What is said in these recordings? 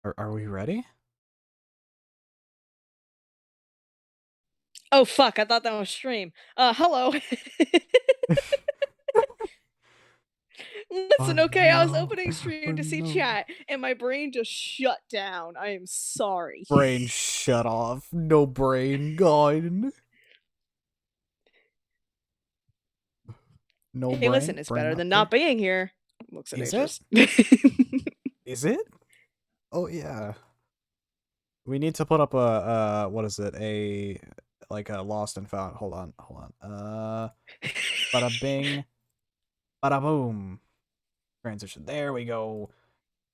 Are we ready? Oh fuck, I thought that was stream. Hello. Oh Listen, okay, I was no. opening Oh stream to see no. chat and my brain just shut down. I am sorry. Brain shut off. No brain gone. No Hey, listen, brain. it's Brain better not than there. not being here. Looks at Is it? Atris. Is it? Oh yeah. We need to put up a what is it? A like a lost and found. Hold on. Hold on. Bada bing. Bada boom. Transition. There we go.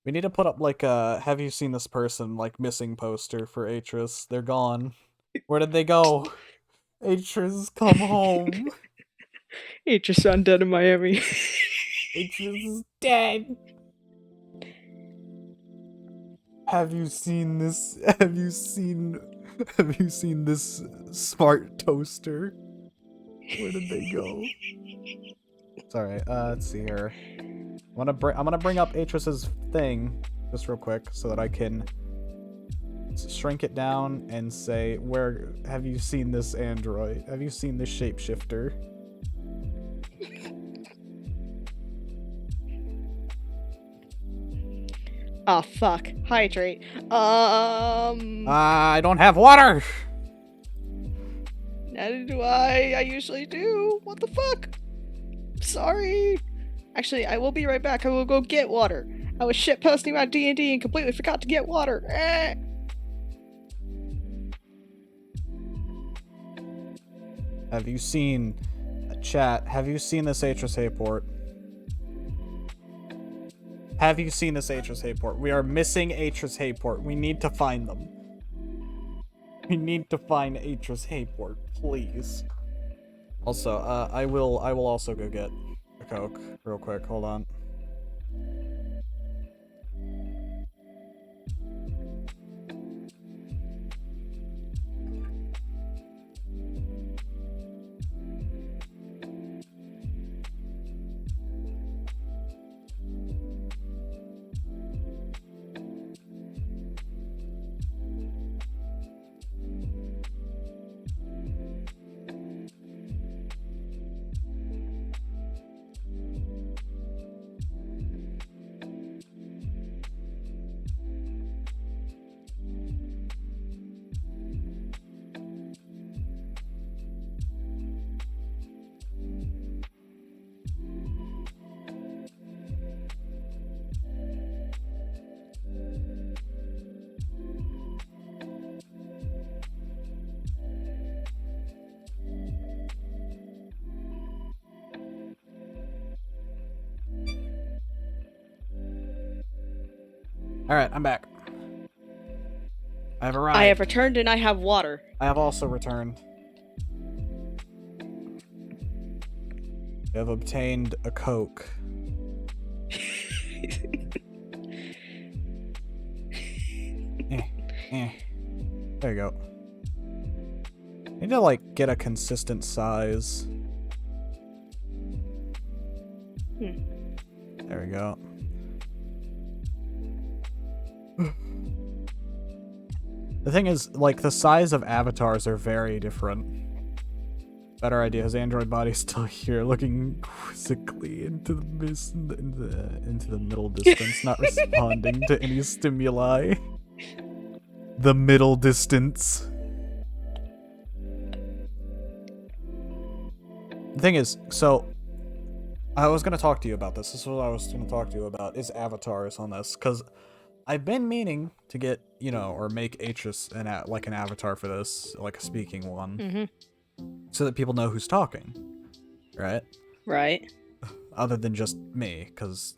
We need to put up like a have you seen this person like missing poster for Atris. They're gone. Where did they go? Atris, come home. Atris found dead in Miami. Atris is dead. Have you seen this? Have you seen this smart toaster? Where did they go? Sorry. Let's see here. I'm gonna bring up Atris's thing just real quick so that I can shrink it down and say, where have you seen this android? Have you seen this shapeshifter? Oh fuck. Hydrate. I don't have water. Neither do I. I usually do. What the fuck? Sorry. Actually, I will be right back. I will go get water. I was shit posting about D&D and completely forgot to get water. Have you seen chat? Have you seen this Atris Hayport? Have you seen this Atris Hayport? We are missing Atris Hayport. We need to find them. We need to find Atris Hayport, please. Also, I will also go get a Coke real quick. Hold on. Alright, I'm back. I have arrived. I have returned and I have water. I have also returned. I have obtained a Coke. There you go. Need to like get a consistent size. There we go. The thing is, like, the size of avatars are very different. Better idea. His android body's still here, looking quizzically into the into the middle distance, not responding to any stimuli. The middle distance. The thing is, so I was gonna talk to you about this. This is what I was gonna talk to you about, is avatars on this, because I've been meaning to get, you know, or make Atris like an avatar for this, like a speaking one, so that people know who's talking, right? Right. Other than just me, because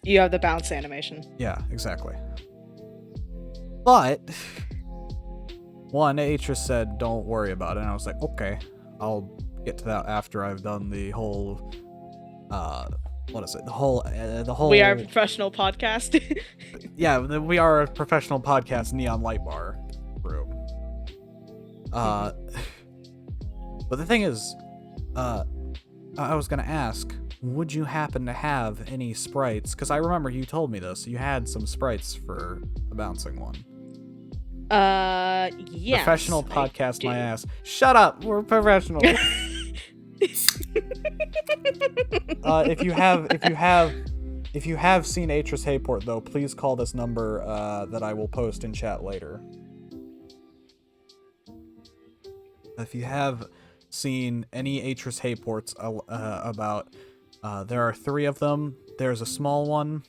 You have the bounce animation. yeah, exactly. But one, Atris said, "Don't worry about it," and I was like, "Okay, I'll get to that after I've done the whole, what is it? The whole. We are a professional podcast. Yeah, we are a professional podcast. Neon Light Bar room. But the thing is, I was gonna ask, would you happen to have any sprites? Because I remember you told me this. You had some sprites for the bouncing one. Yes. Professional podcast, my ass. Shut up. We're professional. If you have seen Atris Hayport, though, please call this number that I will post in chat later. If you have seen any Atris Hayports about, there are 3 of them. There's a small one.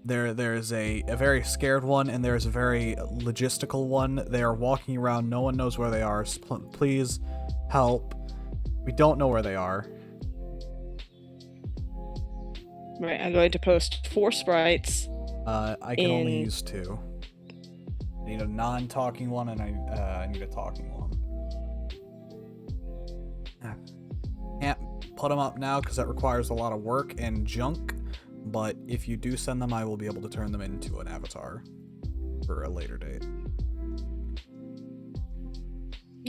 There's a very scared one, and there's a very logistical one. They are walking around. No one knows where they are. Please help. We don't know where they are. Right, I'm going to post 4 sprites. I can only use 2. I need a non-talking one, and I need a talking one. Can't put them up now because that requires a lot of work and junk. But if you do send them, I will be able to turn them into an avatar for a later date.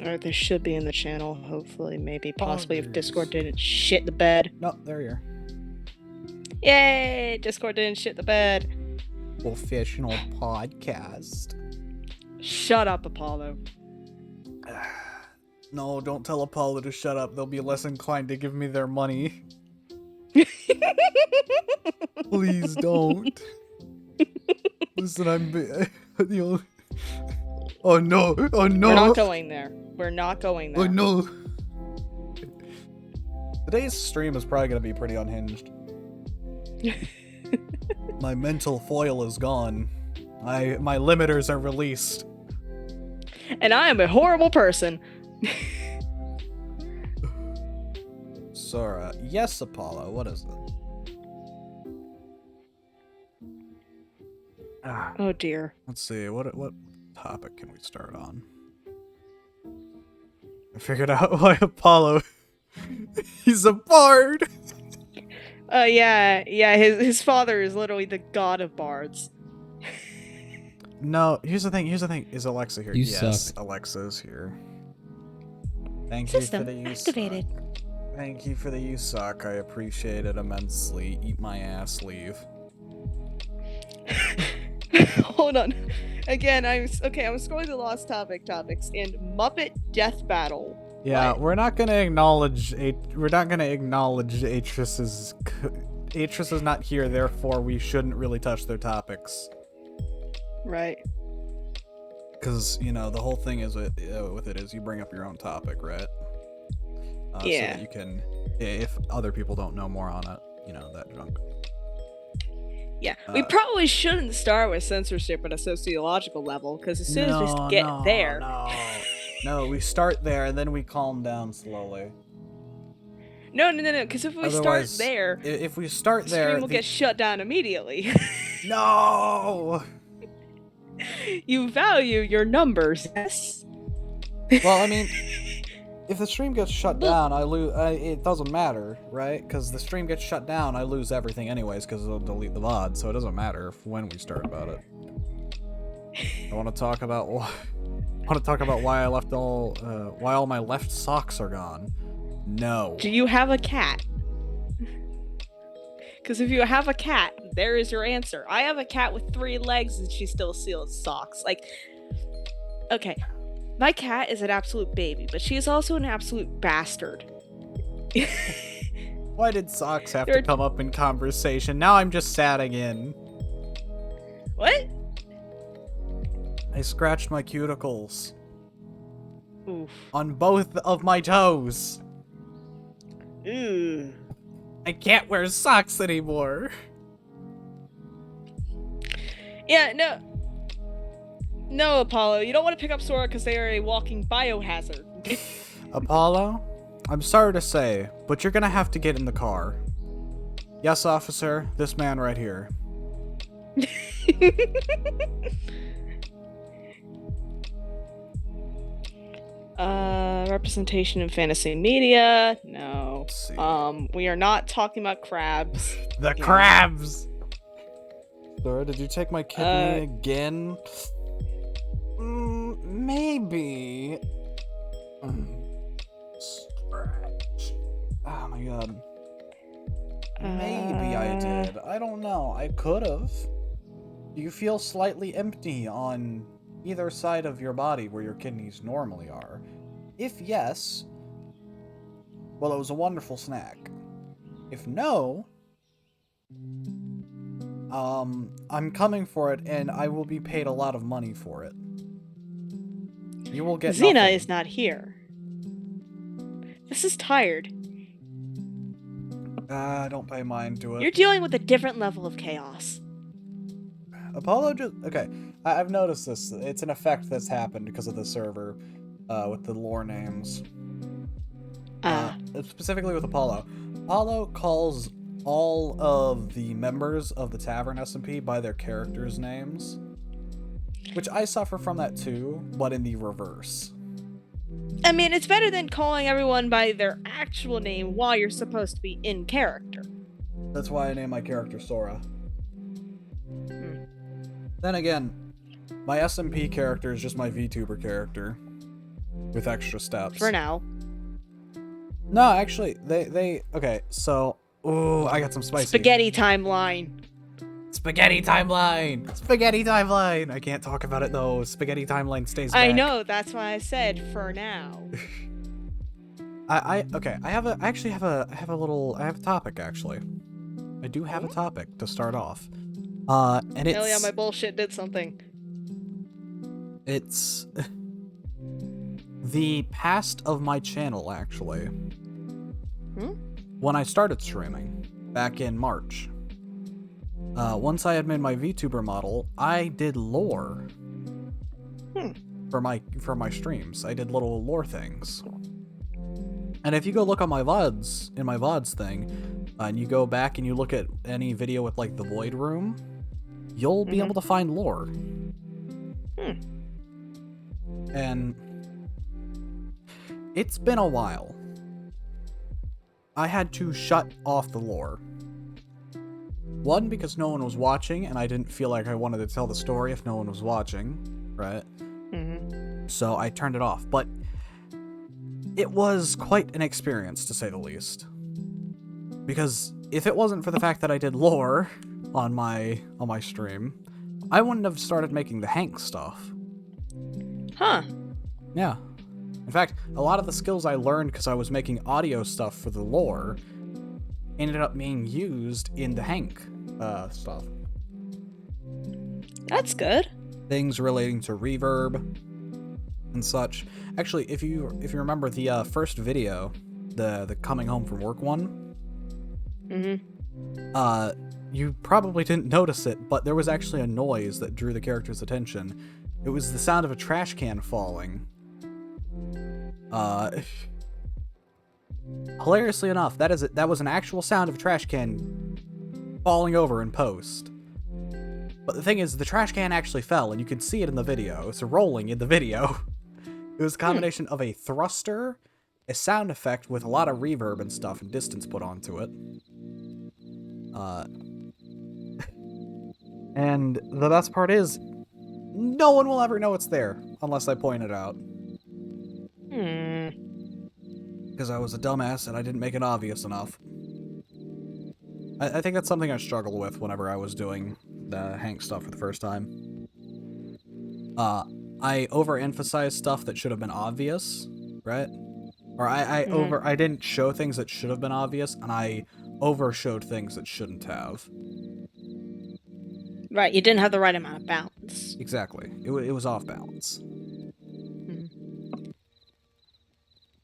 Alright, they should be in the channel, hopefully, maybe, possibly, if Discord didn't shit the bed. No, there you are. Yay! Discord didn't shit the bed. Professional podcast. Shut up, Apollo. No, don't tell Apollo to shut up. They'll be less inclined to give me their money. Please don't. Listen, I'm the only... Oh no! Oh no! We're not going there. We're not going there. Oh no! Today's stream is probably gonna be pretty unhinged. My mental foil is gone. My limiters are released. And I am a horrible person. Sora. Yes, Apollo. What is it? Oh dear. Let's see. What topic can we start on? I figured out why Apollo. He's a bard. Yeah. His father is literally the god of bards. No, here's the thing. Is Alexa here? You yes, suck. Alexa's here. Thank System you for the you activated. suck. Thank you for the you suck. I appreciate it immensely. Eat my ass, leave. Hold on. Again, I'm scrolling the lost topics and Muppet Death Battle. Yeah, What? we're not gonna acknowledge Atris's. Atris is not here, therefore we shouldn't really touch their topics. Right. Because the whole thing is with it is you bring up your own topic, right? Yeah. So that you can, if other people don't know more on it, that junk. Yeah. We probably shouldn't start with censorship at a sociological level, because as soon as we get there. No, we start there and then we calm down slowly. No, because if we start there, if we start the there, stream will get shut down immediately. No. You value your numbers, yes? Well, I mean, if the stream gets shut down, I lose. It doesn't matter, right? Because the stream gets shut down, I lose everything anyways, because it'll delete the VOD, so it doesn't matter when we start about it. I want to talk about why I left why all my left socks are gone. No. Do you have a cat? Because if you have a cat, there is your answer. I have a cat with 3 legs and she still steals socks. Like, okay, my cat is an absolute baby, but she is also an absolute bastard. Why did socks have to come up in conversation? Now I'm just sad again. What? I scratched my cuticles. Oof. On both of my toes. Ooh. I can't wear socks anymore. Yeah, no, Apollo, you don't want to pick up Sora because they are a walking biohazard. Apollo, I'm sorry to say, but you're gonna have to get in the car. Yes, officer, this man right here. Representation in fantasy media? No. Let's see. We are not talking about crabs. The crabs! Sir, did you take my kidney again? Maybe. Stretch. Oh my god. Maybe I did. I don't know. I could have. Do you feel slightly empty on either side of your body where your kidneys normally are? If yes, well, it was a wonderful snack. If no, I'm coming for it, and I will be paid a lot of money for it. You will get Xena nothing. is not here. This is tired. Don't pay mind to it. You're dealing with a different level of chaos. Apollo just... Okay, I've noticed this. It's an effect that's happened because of the server, with the lore names. Specifically with Apollo. Apollo calls all of the members of the Tavern SMP by their characters' names. Which I suffer from that too, but in the reverse. I mean, it's better than calling everyone by their actual name while you're supposed to be in character. That's why I named my character Sora. Then again, my SMP character is just my VTuber character. With extra steps. For now. No, actually, they okay, so... Ooh, I got some spicy. Spaghetti timeline. Spaghetti timeline! Spaghetti timeline! I can't talk about it though. Spaghetti timeline stays back. I know, that's why I said for now. I have a topic actually. I do have a topic to start off. And it's... Hell yeah, my bullshit did something. It's... the past of my channel, actually. When I started streaming, back in March. Once I had made my VTuber model, I did lore. For my streams. I did little lore things. And if you go look on my VODs, in my VODs thing, and you go back and you look at any video with, like, the Void Room, you'll be able to find lore. And... it's been a while. I had to shut off the lore. One, because no one was watching, and I didn't feel like I wanted to tell the story if no one was watching, right? So I turned it off, but it was quite an experience, to say the least. Because if it wasn't for the fact that I did lore on my stream, I wouldn't have started making the Hank stuff. Huh. Yeah. In fact, a lot of the skills I learned because I was making audio stuff for the lore ended up being used in the Hank stuff. That's good. Things relating to reverb and such. Actually, if you remember the first video, the coming home from work one, you probably didn't notice it, but there was actually a noise that drew the character's attention. It was the sound of a trash can falling. Hilariously enough, that was an actual sound of a trash can falling over in post. But the thing is, the trash can actually fell, and you can see it in the video. It's rolling in the video. It was a combination of a thruster, a sound effect with a lot of reverb and stuff, and distance put onto it. And the best part is, no one will ever know it's there, unless I point it out. Because I was a dumbass and I didn't make it obvious enough. I think that's something I struggled with whenever I was doing the Hank stuff for the first time. I overemphasized stuff that should have been obvious, right? Or I didn't show things that should have been obvious, and I overshowed things that shouldn't have. Right, you didn't have the right amount of balance. Exactly. It was off balance.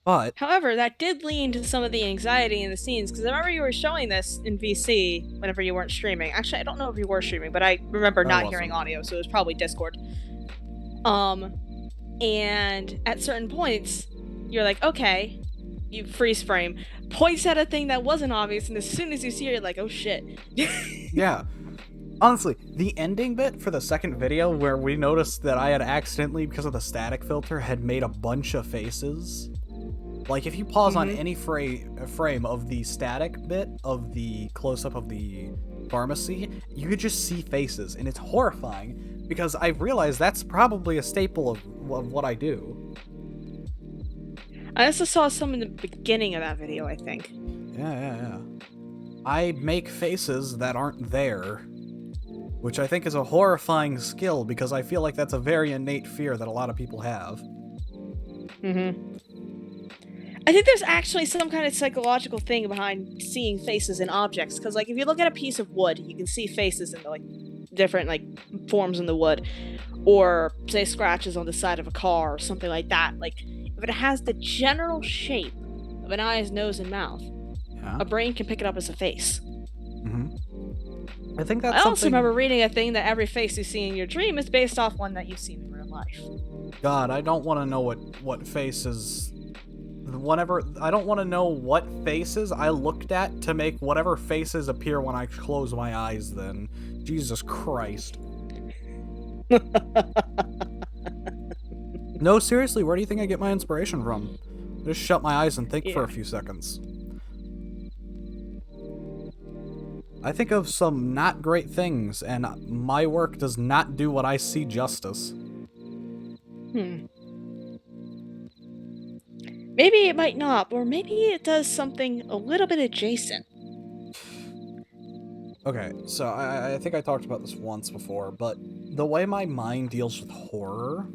But... however, that did lead to some of the anxiety in the scenes, because I remember you were showing this in VC whenever you weren't streaming. Actually, I don't know if you were streaming, but I remember not hearing audio, so it was probably Discord. And at certain points, you're like, okay, you freeze frame, points at a thing that wasn't obvious, and as soon as you see it, you're like, oh shit. Yeah. Honestly, the ending bit for the second video where we noticed that I had accidentally, because of the static filter, had made a bunch of faces. Like, if you pause on any frame of the static bit of the close-up of the pharmacy, you could just see faces, and it's horrifying, because I realized that's probably a staple of what I do. I also saw some in the beginning of that video, I think. Yeah. I make faces that aren't there, which I think is a horrifying skill because I feel like that's a very innate fear that a lot of people have. Mm-hmm. I think there's actually some kind of psychological thing behind seeing faces in objects, because like if you look at a piece of wood, you can see faces in like different like forms in the wood, or say scratches on the side of a car or something like that. Like if it has the general shape of an eyes, nose, and mouth, Yeah. a brain can pick it up as a face. I think that's I also something... remember reading a thing that every face you see in your dream is based off one that you've seen in real life. God, I don't want to know what faces... Whenever... I don't want to know what faces I looked at to make whatever faces appear when I close my eyes then. Jesus Christ. No, seriously, where do you think I get my inspiration from? Just shut my eyes and think for a few seconds. I think of some not great things, and my work does not do what I see justice. Maybe it might not, or maybe it does something a little bit adjacent. Okay, so I think I talked about this once before, but the way my mind deals with horror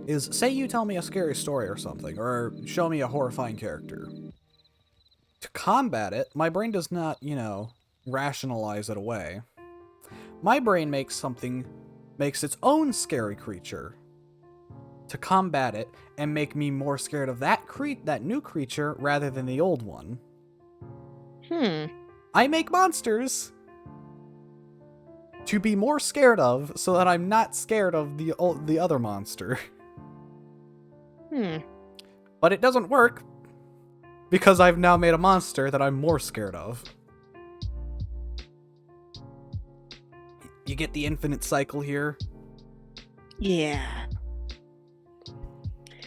is, say you tell me a scary story or something, or show me a horrifying character. To combat it, my brain does not, rationalize it away. My brain makes its own scary creature to combat it and make me more scared of that new creature rather than the old one. I make monsters to be more scared of so that I'm not scared of the other monster. But it doesn't work because I've now made a monster that I'm more scared of. You get the infinite cycle here? Yeah.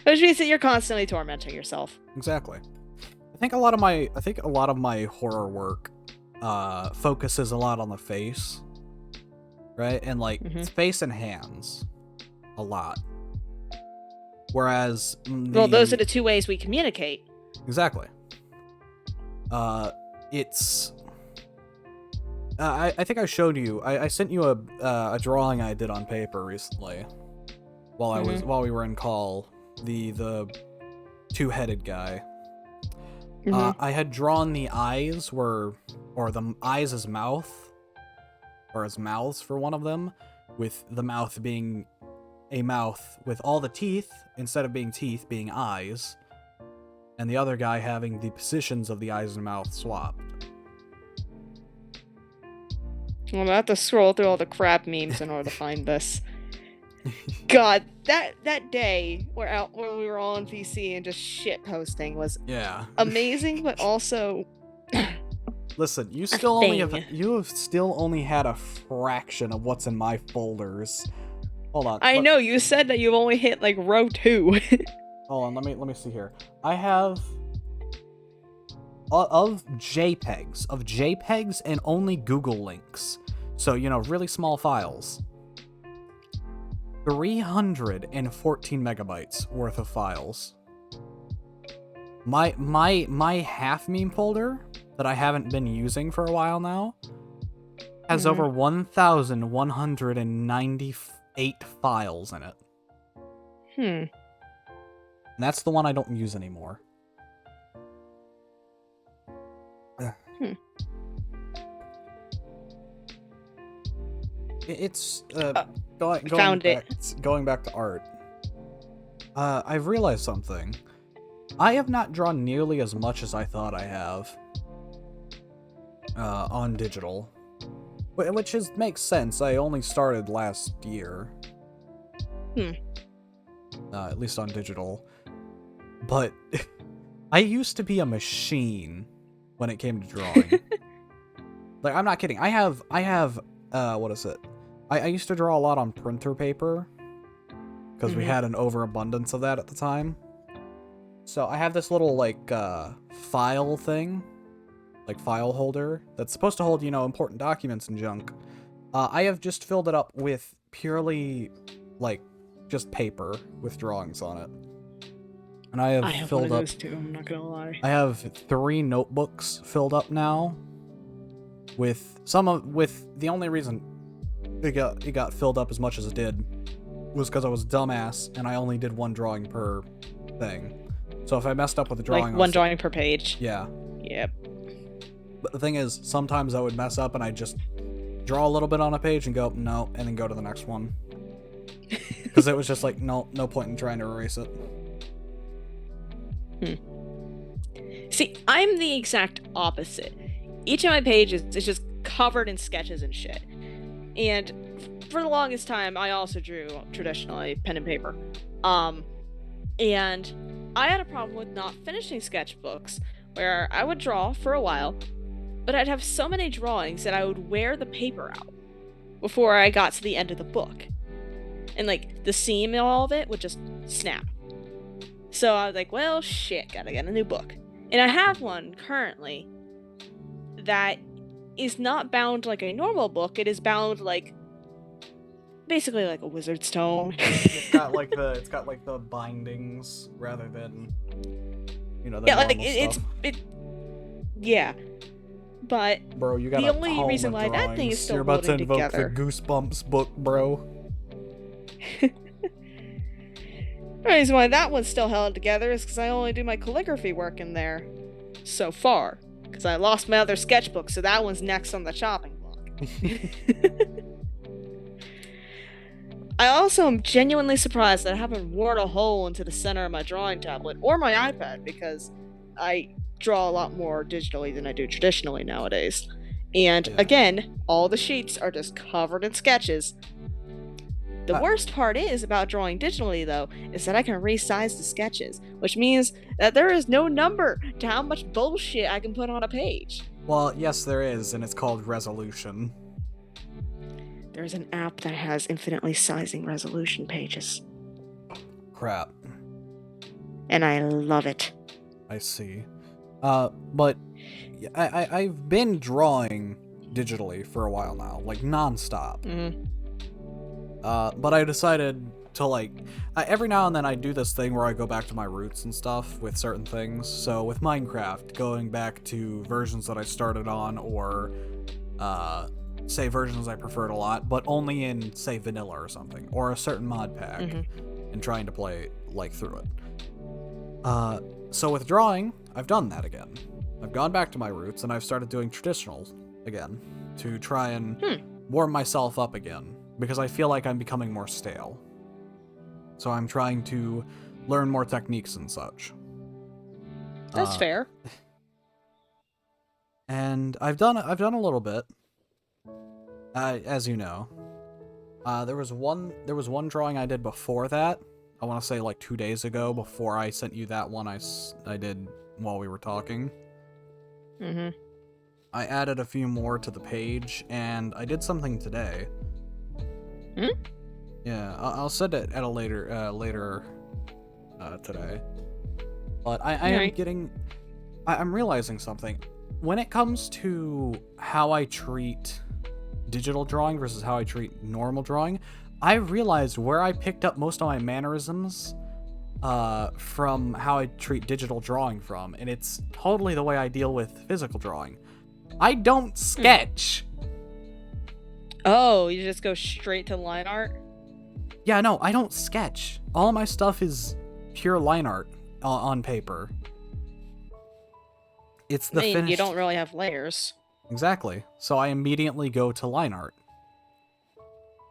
Which means that you're constantly tormenting yourself. Exactly. I think a lot of my horror work focuses a lot on the face. Right? And like it's face and hands. A lot. Whereas well, those are the two ways we communicate. Exactly. It's I think I showed you. I sent you a drawing I did on paper recently, while we were in call. The two-headed guy. I had drawn the eyes or the eyes as mouth, or as mouths for one of them, with the mouth being a mouth with all the teeth instead of being teeth being eyes, and the other guy having the positions of the eyes and mouth swapped. Well, I have to scroll through all the crap memes in order to find this. God, that day where we were all on PC and just shit posting was amazing, but also. Listen, you have still only had a fraction of what's in my folders. Hold on. I know you said that you've only hit like row 2. Hold on, let me see here. I have of JPEGs and only Google links. So, really small files. 314 megabytes worth of files. My half meme folder that I haven't been using for a while now has over 1,198 files in it. And that's the one I don't use anymore. It's going back to art. I've realized something. I have not drawn nearly as much as I thought I have on digital, which makes sense. I only started last year, at least on digital. But I used to be a machine when it came to drawing. Like, I'm not kidding. I have what is it? I used to draw a lot on printer paper because we had an overabundance of that at the time. So I have this little file thing, like file holder that's supposed to hold, important documents and junk. I have just filled it up with purely just paper with drawings on it. And I have I have filled one of up. those too. I'm not gonna lie. I have 3 notebooks filled up now. With the only reason it got filled up as much as it did was because I was a dumbass and I only did 1 drawing per thing. So if I messed up with the drawing, Like one drawing per page. Yeah. Yep. But the thing is, sometimes I would mess up and I'd just draw a little bit on a page and go, no, and then go to the next one. Because it was just like, no point in trying to erase it. See, I'm the exact opposite. Each of my pages is just covered in sketches and shit. And for the longest time, I also drew traditionally pen and paper. And I had a problem with not finishing sketchbooks, where I would draw for a while, but I'd have so many drawings that I would wear the paper out before I got to the end of the book. And like the seam and all of it would just snap. So I was like, well, shit, gotta get a new book. And I have one currently that is not bound like a normal book. It is bound like basically like a wizard's tome. It's got like the bindings rather than the yeah, normal like stuff. yeah. But Bro, you got the a only tome reason of why that thing is drawings. still You're about to holding invoke together. the Goosebumps book, bro. The reason why that one's still held together is because I only do my calligraphy work in there so far. Because I lost my other sketchbook, so that one's next on the chopping block. I also am genuinely surprised that I haven't worn a hole into the center of my drawing tablet or my iPad, because I draw a lot more digitally than I do traditionally nowadays. And Yeah. again, all the sheets are just covered in sketches. The worst part is about drawing digitally, though, is that I can resize the sketches, which means that there is no number to how much bullshit I can put on a page. Well, yes, there is, and it's called resolution. There's an app that has infinitely sizing resolution pages, Crap. and I love it. I see. But I've been drawing digitally for a while now, like nonstop. Mm-hmm. But I decided to every now and then I do this thing where I go back to my roots and stuff with certain things. So with Minecraft, going back to versions that I started on, or say versions I preferred a lot, but only in, say, vanilla or something, or a certain mod pack, and trying to play through it. So with drawing, I've done that again. I've gone back to my roots and I've started doing traditional again to try and warm myself up again, because I feel like I'm becoming more stale. So I'm trying to learn more techniques and such. That's fair. And I've done a little bit. As you know. There was one drawing I did before that. I want to say 2 days ago, before I sent you that one I did while we were talking. Mm-hmm. I added a few more to the page, and I did something today. Yeah, I'll send it at a later today. But I'm realizing something. When it comes to how I treat digital drawing versus how I treat normal drawing, I realized where I picked up most of my mannerisms from how I treat digital drawing from, and it's totally the way I deal with physical drawing. I don't sketch. Oh, you just go straight to line art? Yeah, no, I don't sketch. All my stuff is pure line art on paper. It's the finished... You don't really have layers. Exactly. So I immediately go to line art.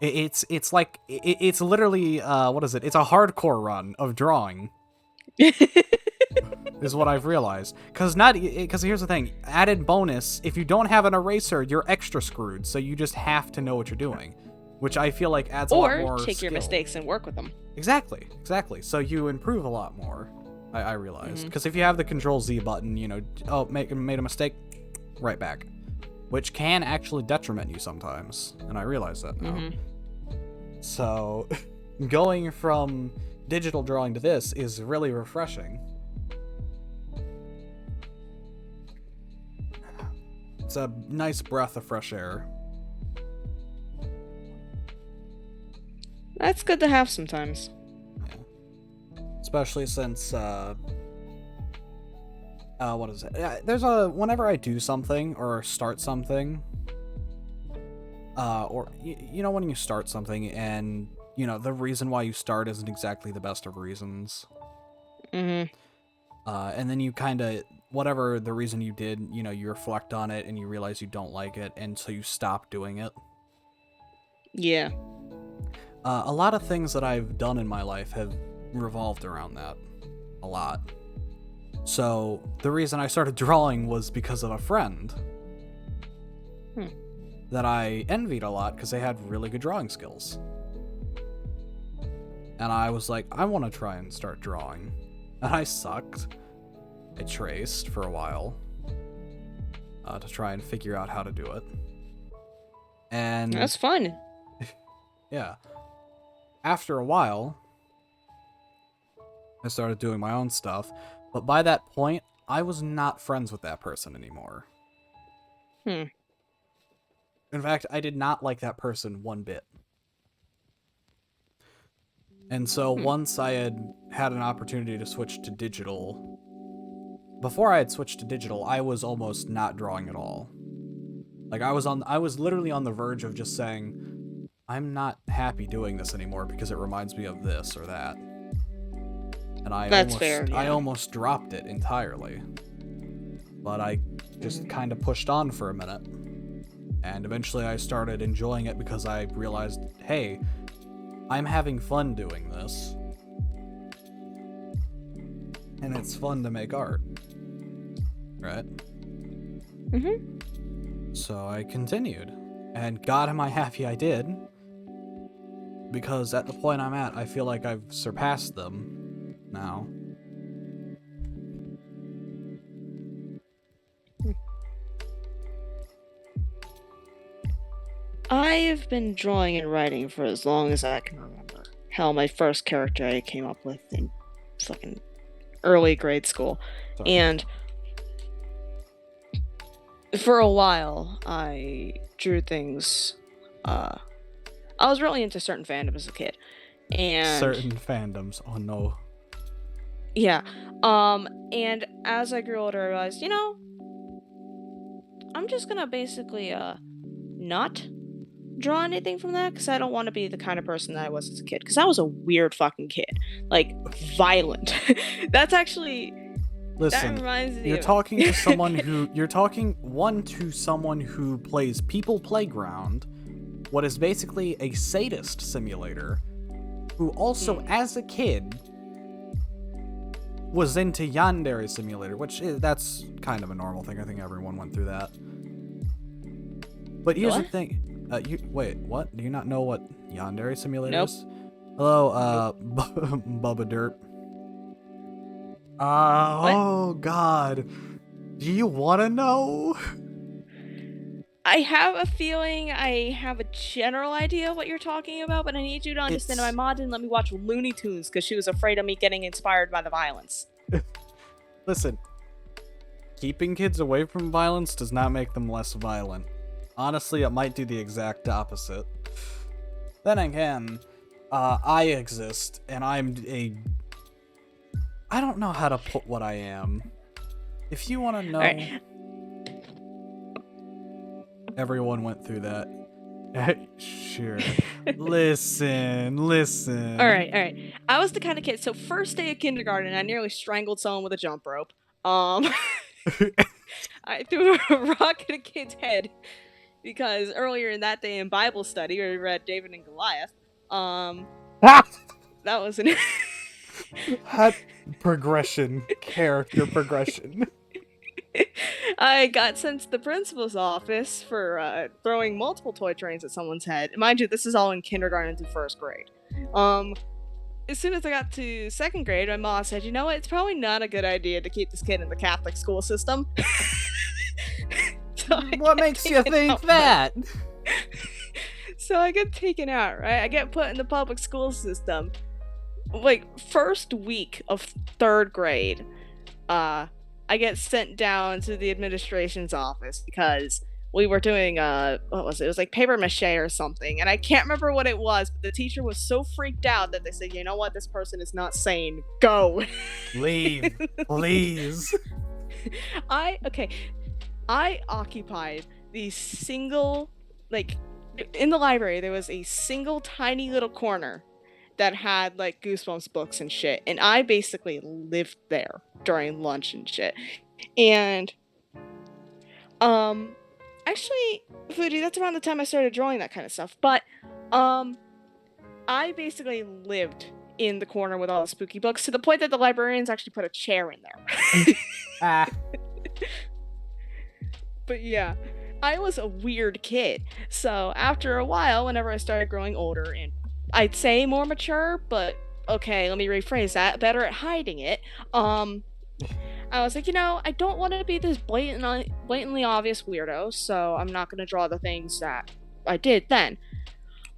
It's literally what is it? It's a hardcore run of drawing. Is what I've realized. Because here's the thing. Added bonus, if you don't have an eraser, you're extra screwed. So you just have to know what you're doing, which I feel like adds a lot more Or take your skill. mistakes and work with them. Exactly. So you improve a lot more. I realized. Because if you have the Control-Z button, made a mistake, right back. Which can actually detriment you sometimes. And I realize that now. So, going from digital drawing to this is really refreshing. It's a nice breath of fresh air. That's good to have sometimes. Yeah. especially since what is it? Whenever I do something or start something, or you know when you start something and you know the reason why you start isn't exactly the best of reasons. Mm-hmm. And then you kind of whatever the reason you did, you know, you reflect on it and you realize you don't like it, and so you stop doing it. Yeah. A lot of things that I've done in my life have revolved around that. A lot. So, the reason I started drawing was because of a friend. That I envied a lot because they had really good drawing skills. And I was like, I want to try and start drawing. And I sucked. I traced for a while. To try and figure out how to do it. And That's fun. yeah. After a while, I started doing my own stuff, but by that point, I was not friends with that person anymore. In fact, I did not like that person one bit. And so once I had an opportunity to switch to digital, before I had switched to digital, I was almost not drawing at all. Like I was literally on the verge of just saying, I'm not happy doing this anymore because it reminds me of this or that. And I almost dropped it entirely. But I just kind of pushed on for a minute. And eventually I started enjoying it because I realized, hey, I'm having fun doing this. And it's fun to make art. Right? So I continued. And God am I happy I did. Because at the point I'm at, I feel like I've surpassed them now. I've been drawing and writing for as long as I can remember. Hell, my first character I came up with in fucking early grade school. Sorry. And for a while, I drew things. I was really into certain fandoms as a kid. And certain fandoms. Oh no. yeah. And as I grew older, I realized, you know, I'm just gonna basically not draw anything from that because I don't want to be the kind of person that I was as a kid. Because I was a weird fucking kid, like violent. That's actually. Listen, that reminds me you're of... talking to someone who to someone who plays People Playground, what is basically a sadist simulator, who also as a kid was into Yandere Simulator, that's kind of a normal thing. I think everyone went through that. But here's the thing. Wait, what? Do you not know what Yandere Simulator is? Hello, Bubba Derp. Oh God. Do you want to know? I have a feeling I have a general idea of what you're talking about, but I need you to understand my mom didn't let me watch Looney Tunes because she was afraid of me getting inspired by the violence. Listen, keeping kids away from violence does not make them less violent. Honestly, it might do the exact opposite. Then again, I exist, and I don't know how to put what I am. If you want to know... Right. Everyone went through that. Sure. Listen. All right. I was the kind of kid, so first day of kindergarten, I nearly strangled someone with a jump rope. I threw a rock at a kid's head because earlier in that day in Bible study, we read David and Goliath. That was an... character progression. I got sent to the principal's office for throwing multiple toy trains at someone's head. Mind you, this is all in kindergarten through first grade. As soon as I got to second grade, my mom said, you know what, it's probably not a good idea to keep this kid in the Catholic school system. What makes you think that? So I get taken out, right? I get put in the public school system. Like, first week of third grade, I get sent down to the administration's office because we were doing what was it? It was like paper mache or something, and I can't remember what it was, but the teacher was so freaked out that they said, you know what, this person is not sane, go. Leave, please. I occupied the single, like, in the library there was a single tiny little corner that had like Goosebumps books and shit, and I basically lived there during lunch and shit. And actually, Fuji, that's around the time I started drawing that kind of stuff. But I basically lived in the corner with all the spooky books, to the point that the librarians actually put a chair in there. Ah. But yeah, I was a weird kid. So after a while, whenever I started growing older and I'd say more mature, but okay, let me rephrase that, better at hiding it, I was like, you know, I don't want to be this blatantly obvious weirdo, so I'm not going to draw the things that I did then.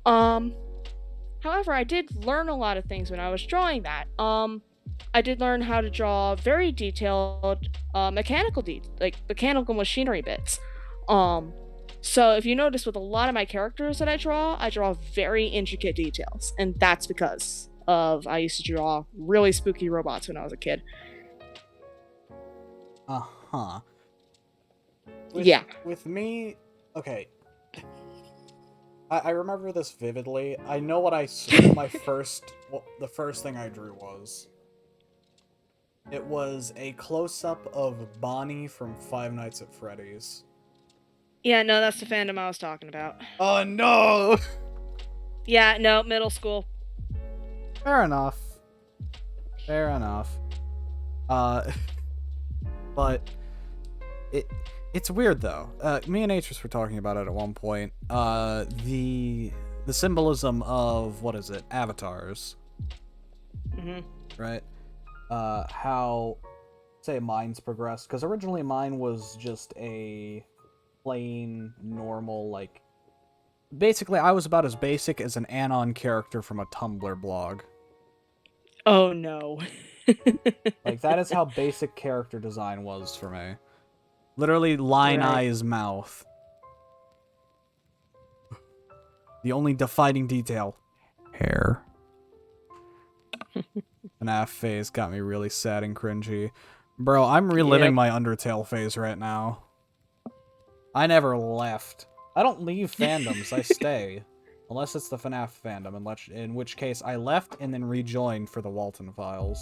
However, I did learn a lot of things when I was drawing that. I did learn how to draw very detailed mechanical machinery bits. So if you notice, with a lot of my characters that I draw very intricate details, and that's because I used to draw really spooky robots when I was a kid. Uh-huh. Yeah. With me, okay. I remember this vividly. I know what the first thing I drew was. It was a close-up of Bonnie from Five Nights at Freddy's. Yeah, no, that's the fandom I was talking about. Oh, no! Yeah, no, middle school. Fair enough. Fair enough. But it's weird though. Me and Atris were talking about it at one point. The symbolism of, what is it? Avatars. Mm-hmm. Right? How, say, mine's progressed, because originally mine was just a plain, normal, like, basically I was about as basic as an Anon character from a Tumblr blog. Oh no. Like, that is how basic character design was for me. Literally, line eyes, mouth. The only defining detail. Hair. FNAF phase got me really sad and cringy. Bro, I'm reliving my Undertale phase right now. I never left. I don't leave fandoms, I stay. Unless it's the FNAF fandom, in which case I left and then rejoined for the Walton Files.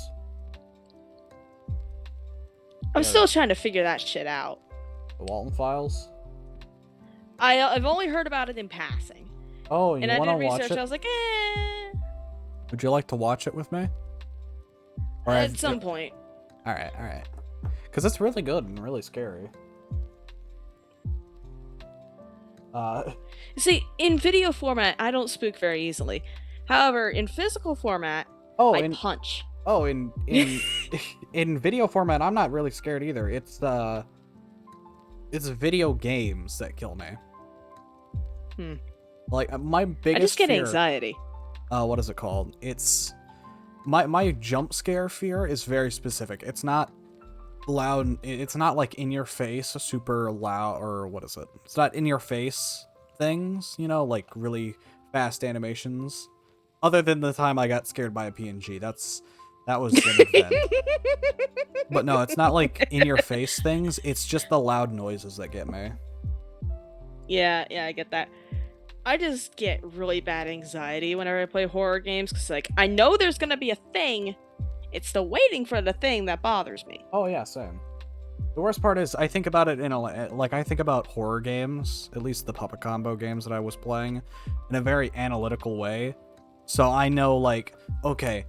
I'm still trying to figure that shit out. The Walton Files? I've only heard about it in passing. Oh, you want to watch research, it? I was like, eh. Would you like to watch it with me? Or At some point. Alright, alright. Because it's really good and really scary. See, in video format, I don't spook very easily. However, in physical format, I punch. Oh, in video format, I'm not really scared either. It's video games that kill me. Like, my biggest I just get fear, anxiety. What is it called? It's my jump scare fear is very specific. It's not loud. It's not like in your face, super loud, or what is it? It's not in your face things, you know, like really fast animations. Other than the time I got scared by a PNG, that was an event. But no, it's not like in your face things. It's just the loud noises that get me. Yeah, I get that. I just get really bad anxiety whenever I play horror games, because, like, I know there's gonna be a thing. It's the waiting for the thing that bothers me. Oh yeah, same. The worst part is I think about it I think about horror games, at least the Puppet Combo games that I was playing, in a very analytical way. So I know, like, okay,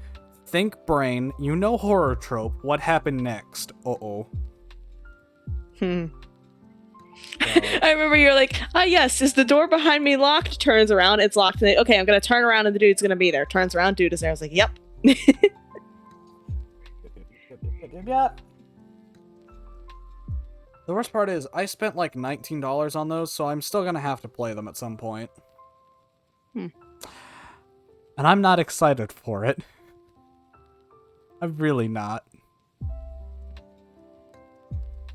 think brain, you know horror trope, what happened next? Uh-oh. I remember you're like, yes, is the door behind me locked? Turns around, it's locked. Okay, I'm gonna turn around and the dude's gonna be there. Turns around, dude is there. I was like, yep. Yeah. The worst part is I spent like $19 on those, so I'm still gonna have to play them at some point. And I'm not excited for it. I'm really not.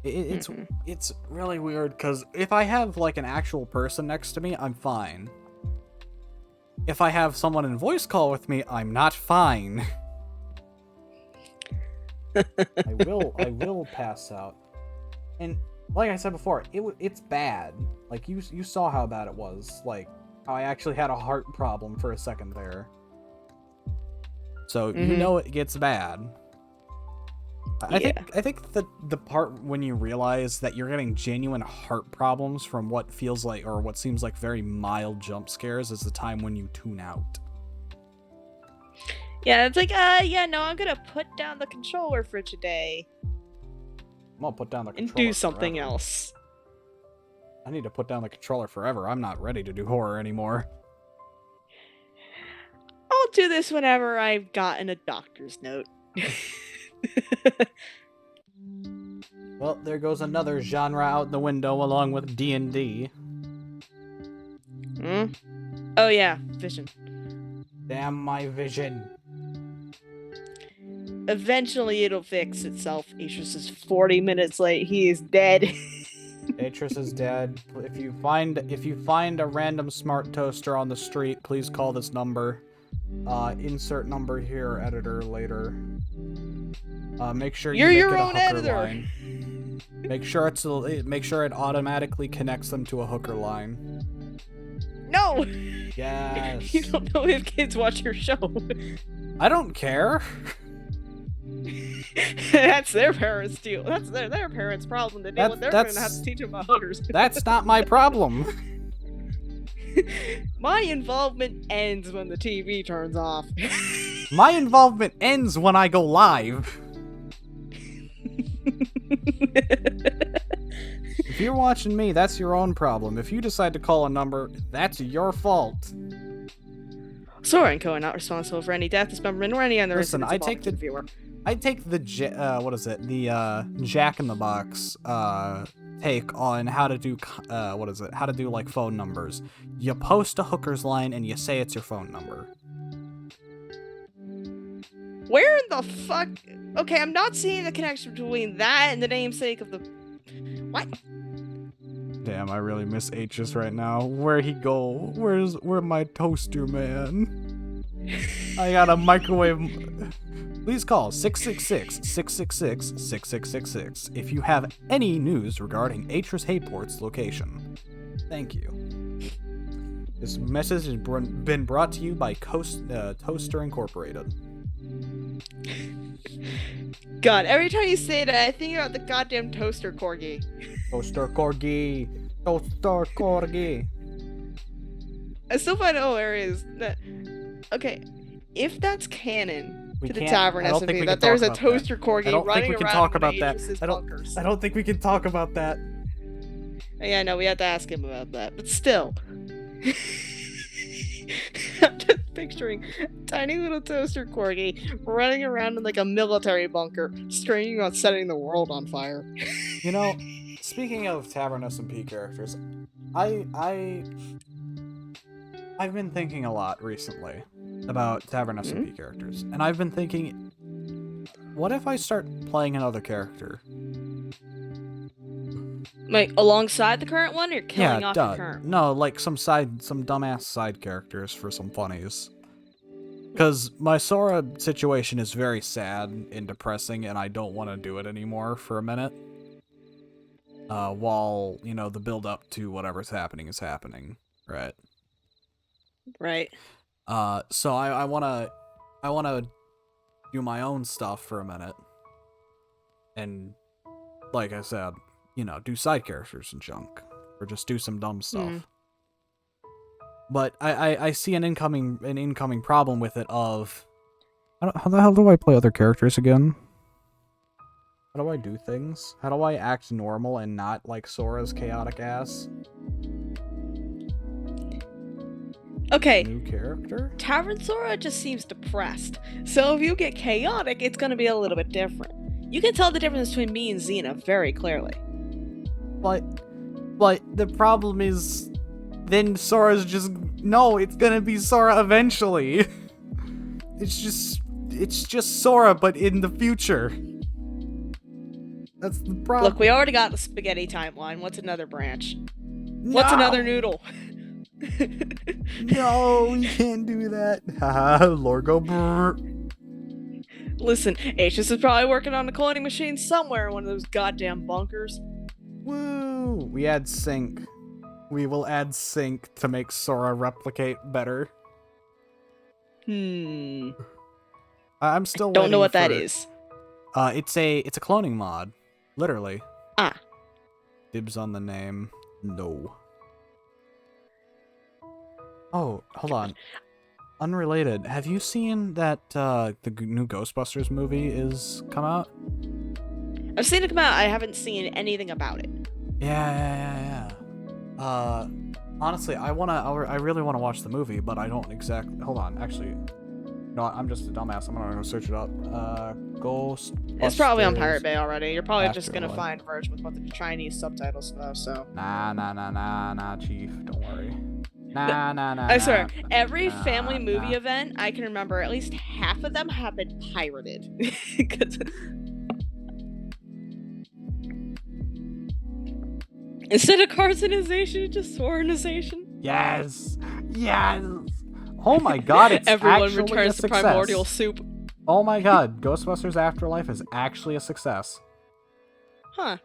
It's Mhm. it's really weird because if I have like an actual person next to me, I'm fine. If I have someone in voice call with me, I'm not fine. I will pass out. And like I said before, it's bad. Like you saw how bad it was. Like how I actually had a heart problem for a second there. So you know it gets bad. I think the part when you realize that you're getting genuine heart problems from what feels like or what seems like very mild jump scares is the time when you tune out. Yeah, it's like, yeah, no, I'm gonna put down the controller for today. I'm gonna put down the And controller do something forever. else. I need to put down the controller forever. I'm not ready to do horror anymore. I'll do this whenever I've gotten a doctor's note. Well, there goes another genre out the window along with D&D. Hmm? Oh yeah, vision. Damn my vision. Eventually it'll fix itself. Atrus is 40 minutes late. He is dead. Atrus is dead. If you find a random smart toaster on the street, please call this number. Insert number here, editor, later. Make sure You're you make your it a own hooker editor. line. Make sure it automatically connects them to a hooker line. No! Yes. You don't know if kids watch your show. I don't care. That's their parents' deal. That's their parents' problem to deal with. They're gonna have to teach them about hookers. That's not my problem. My involvement ends when the TV turns off. My involvement ends when I go live. If you're watching me, that's your own problem. If you decide to call a number, that's your fault. Sora and Co are not responsible for any death, dismemberment, or any other Listen, incidents involving the viewer. I take the Jack in the Box take on how to do how to do like phone numbers. You post a hooker's line and you say it's your phone number. Where in the fuck? Okay, I'm not seeing the connection between that and the namesake of the. What? Damn, I really miss Atrus right now. Where'd he go? Where's my toaster, man? I got a microwave. Please call 666-666-6666 if you have any news regarding Atrus Hayport's location. Thank you. This message has been brought to you by Toaster Incorporated. God, every time you say that, I think about the goddamn toaster corgi. Toaster Corgi. Toaster Corgi. I still find it hilarious that. Okay, if that's canon We to the can't- tavern I don't think SMP we that can there's a talk about that. toaster corgi I don't think running we can around talk in about that. Atrus's I bunkers. don't think we can talk about that. Yeah, no, we have to ask him about that. But still. I'm just picturing a tiny little toaster corgi running around in like a military bunker, straining about setting the world on fire. You know, speaking of Tavern SMP characters, I've been thinking a lot recently about Tavern SMP characters, and I've been thinking, what if I start playing another character? Like alongside the current one, or killing off the current one? No, like some dumbass side characters for some funnies. Because my Sora situation is very sad and depressing, and I don't want to do it anymore for a minute. While, you know, the build up to whatever's happening is happening, right? Right. So I wanna do my own stuff for a minute. And like I said, you know, do side characters and junk. Or just do some dumb stuff. But I see an incoming problem with it of how the hell do I play other characters again? How do I do things? How do I act normal and not like Sora's chaotic ass? Okay. New character? Tavern Sora just seems depressed. So if you get chaotic, it's gonna be a little bit different. You can tell the difference between me and Xena very clearly. But the problem is, then Sora's just it's gonna be Sora eventually. It's just Sora, but in the future. That's the problem. Look, we already got the spaghetti timeline. What's another branch? What's another noodle? No, you can't do that. Haha, Lorgo. Brr. Listen, H's is probably working on a cloning machine somewhere in one of those goddamn bunkers. Woo! We add sync. We will add sync to make Sora replicate better. I'm still Don't know what that for- is. It's a cloning mod, literally. Ah. Dibs on the name. No. Oh, hold on. Unrelated. Have you seen that the new Ghostbusters movie is come out? I've seen it come out. I haven't seen anything about it. Yeah. Honestly, I really wanna watch the movie, but I don't exactly. Hold on, actually. No, I'm just a dumbass. I'm gonna go search it up. Ghostbusters. It's probably on Pirate Bay already. You're probably just gonna Afterlife. find a version with what the Chinese subtitles though. So. Nah, Chief. Don't worry. Nah. I swear, every nah, family movie nah. event I can remember, at least half of them have been pirated. 'Cause- Instead of carcinization, just Soranization. Yes. Oh my god, it's Everyone actually returns a to success. primordial soup. Oh my god, Ghostbusters Afterlife is actually a success. Huh.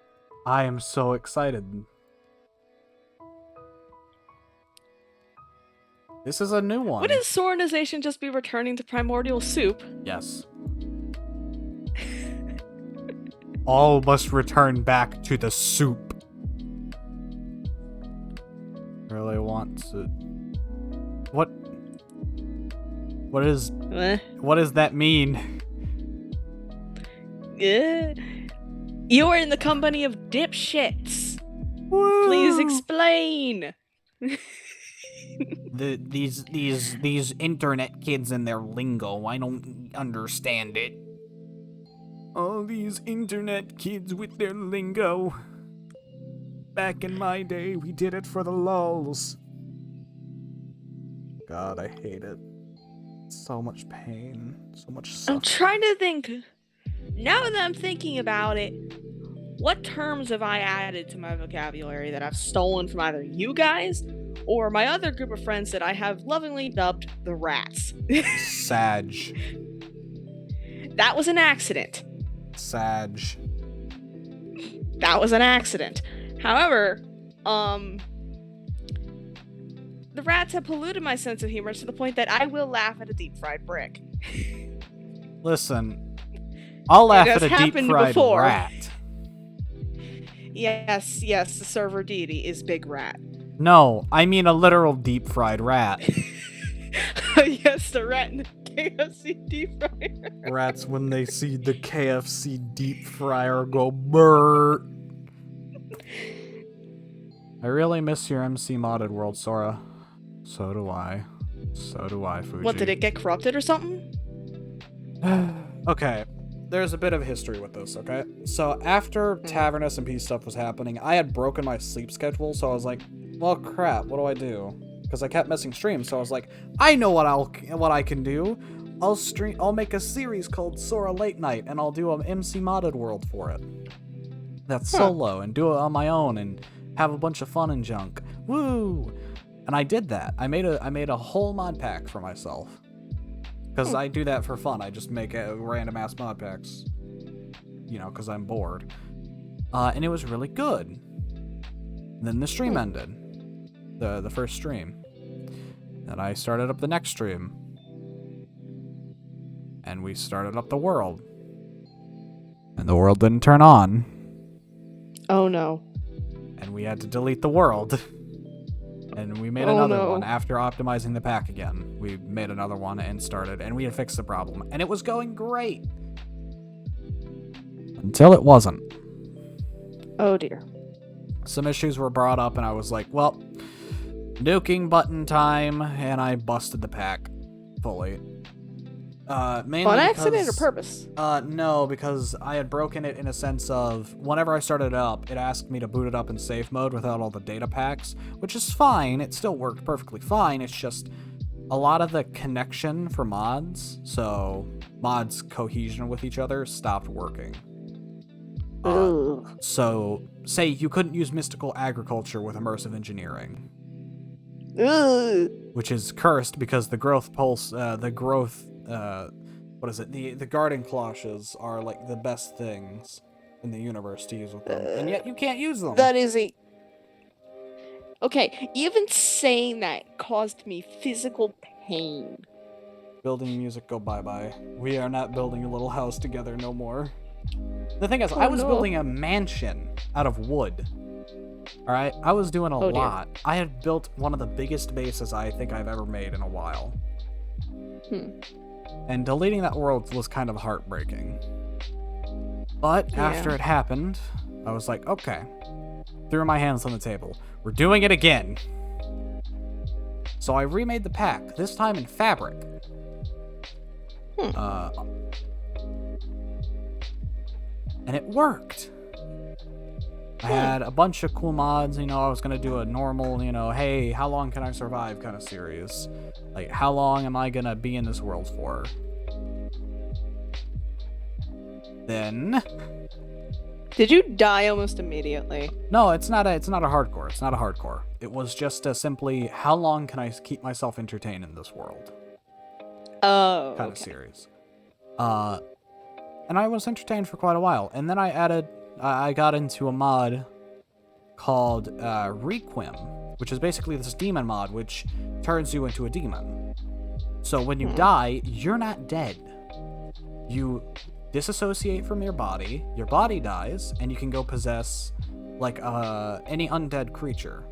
I am so excited. This is a new one. Wouldn't Soranization just be returning to primordial soup? Yes. All must return back to the soup. Really want to. What does that mean? You are in the company of dipshits. Woo! Please explain. These internet kids and their lingo, I don't understand it. All these internet kids with their lingo. Back in my day, we did it for the lulz. God, I hate it. So much pain, so much suffering. I'm trying to think. Now that I'm thinking about it, what terms have I added to my vocabulary that I've stolen from either you guys or my other group of friends that I have lovingly dubbed the rats? Sag. That was an accident. Sag. That was an accident. However, the rats have polluted my sense of humor to the point that I will laugh at a deep fried brick. Listen, I'll laugh has at a deep happened fried before. rat. Yes, the server deity is Big Rat. No, I mean a literal deep fried rat. Yes, the rat in the KFC deep fryer. Rats, when they see the KFC deep fryer, go brrr. I really miss your MC modded world, Sora. So do I. So do I, Fuji. What, did it get corrupted or something? Okay, there's a bit of history with this, okay? So after Tavern SMP stuff was happening, I had broken my sleep schedule, so I was like, well, crap, what do I do? Because I kept missing streams, so I was like, I know what I can do. I'll make a series called Sora Late Night, and I'll do an MC modded world for it. That's solo, and do it on my own, and have a bunch of fun and junk. Woo! And I did that. I made a whole mod pack for myself. Because I do that for fun. I just make random ass mod packs. You know, because I'm bored. And it was really good. Then the stream ended. The first stream. Then I started up the next stream. And we started up the world. And the world didn't turn on. Oh no. And we had to delete the world. And we made another no. one after optimizing the pack again. We made another one and started, and we had fixed the problem. And it was going great. Until it wasn't. Oh dear. Some issues were brought up, and I was like, well, nuking button time, and I busted the pack fully. Mainly On accident or because- purpose? No, because I had broken it in a sense of whenever I started it up, it asked me to boot it up in safe mode without all the data packs, which is fine. It still worked perfectly fine. It's just a lot of the connection for mods, so mods' cohesion with each other stopped working. So, say you couldn't use mystical agriculture with immersive engineering, which is cursed because the growth pulse, what is it? The garden cloches are like the best things in the universe to use with them, and yet you can't use them. That is a... Okay, even saying that caused me physical pain. Building music, go bye-bye. We are not building a little house together no more. The thing is, I was building a mansion out of wood. Alright? I was doing a lot. I had built one of the biggest bases I think I've ever made in a while. And deleting that world was kind of heartbreaking. But after it happened, I was like, okay. Threw my hands on the table. We're doing it again. So I remade the pack, this time in fabric. And it worked. I had a bunch of cool mods, I was gonna do a normal, hey, how long can I survive kind of series. Like, how long am I gonna be in this world for? Then... Did you die almost immediately? No, it's not a hardcore. It's not a hardcore. It was just simply, how long can I keep myself entertained in this world? Oh, kind of series. And I was entertained for quite a while. And then I got into a mod called Requiem, which is basically this demon mod, which turns you into a demon. So when you die, you're not dead. You disassociate from your body dies, and you can go possess, like, any undead creature.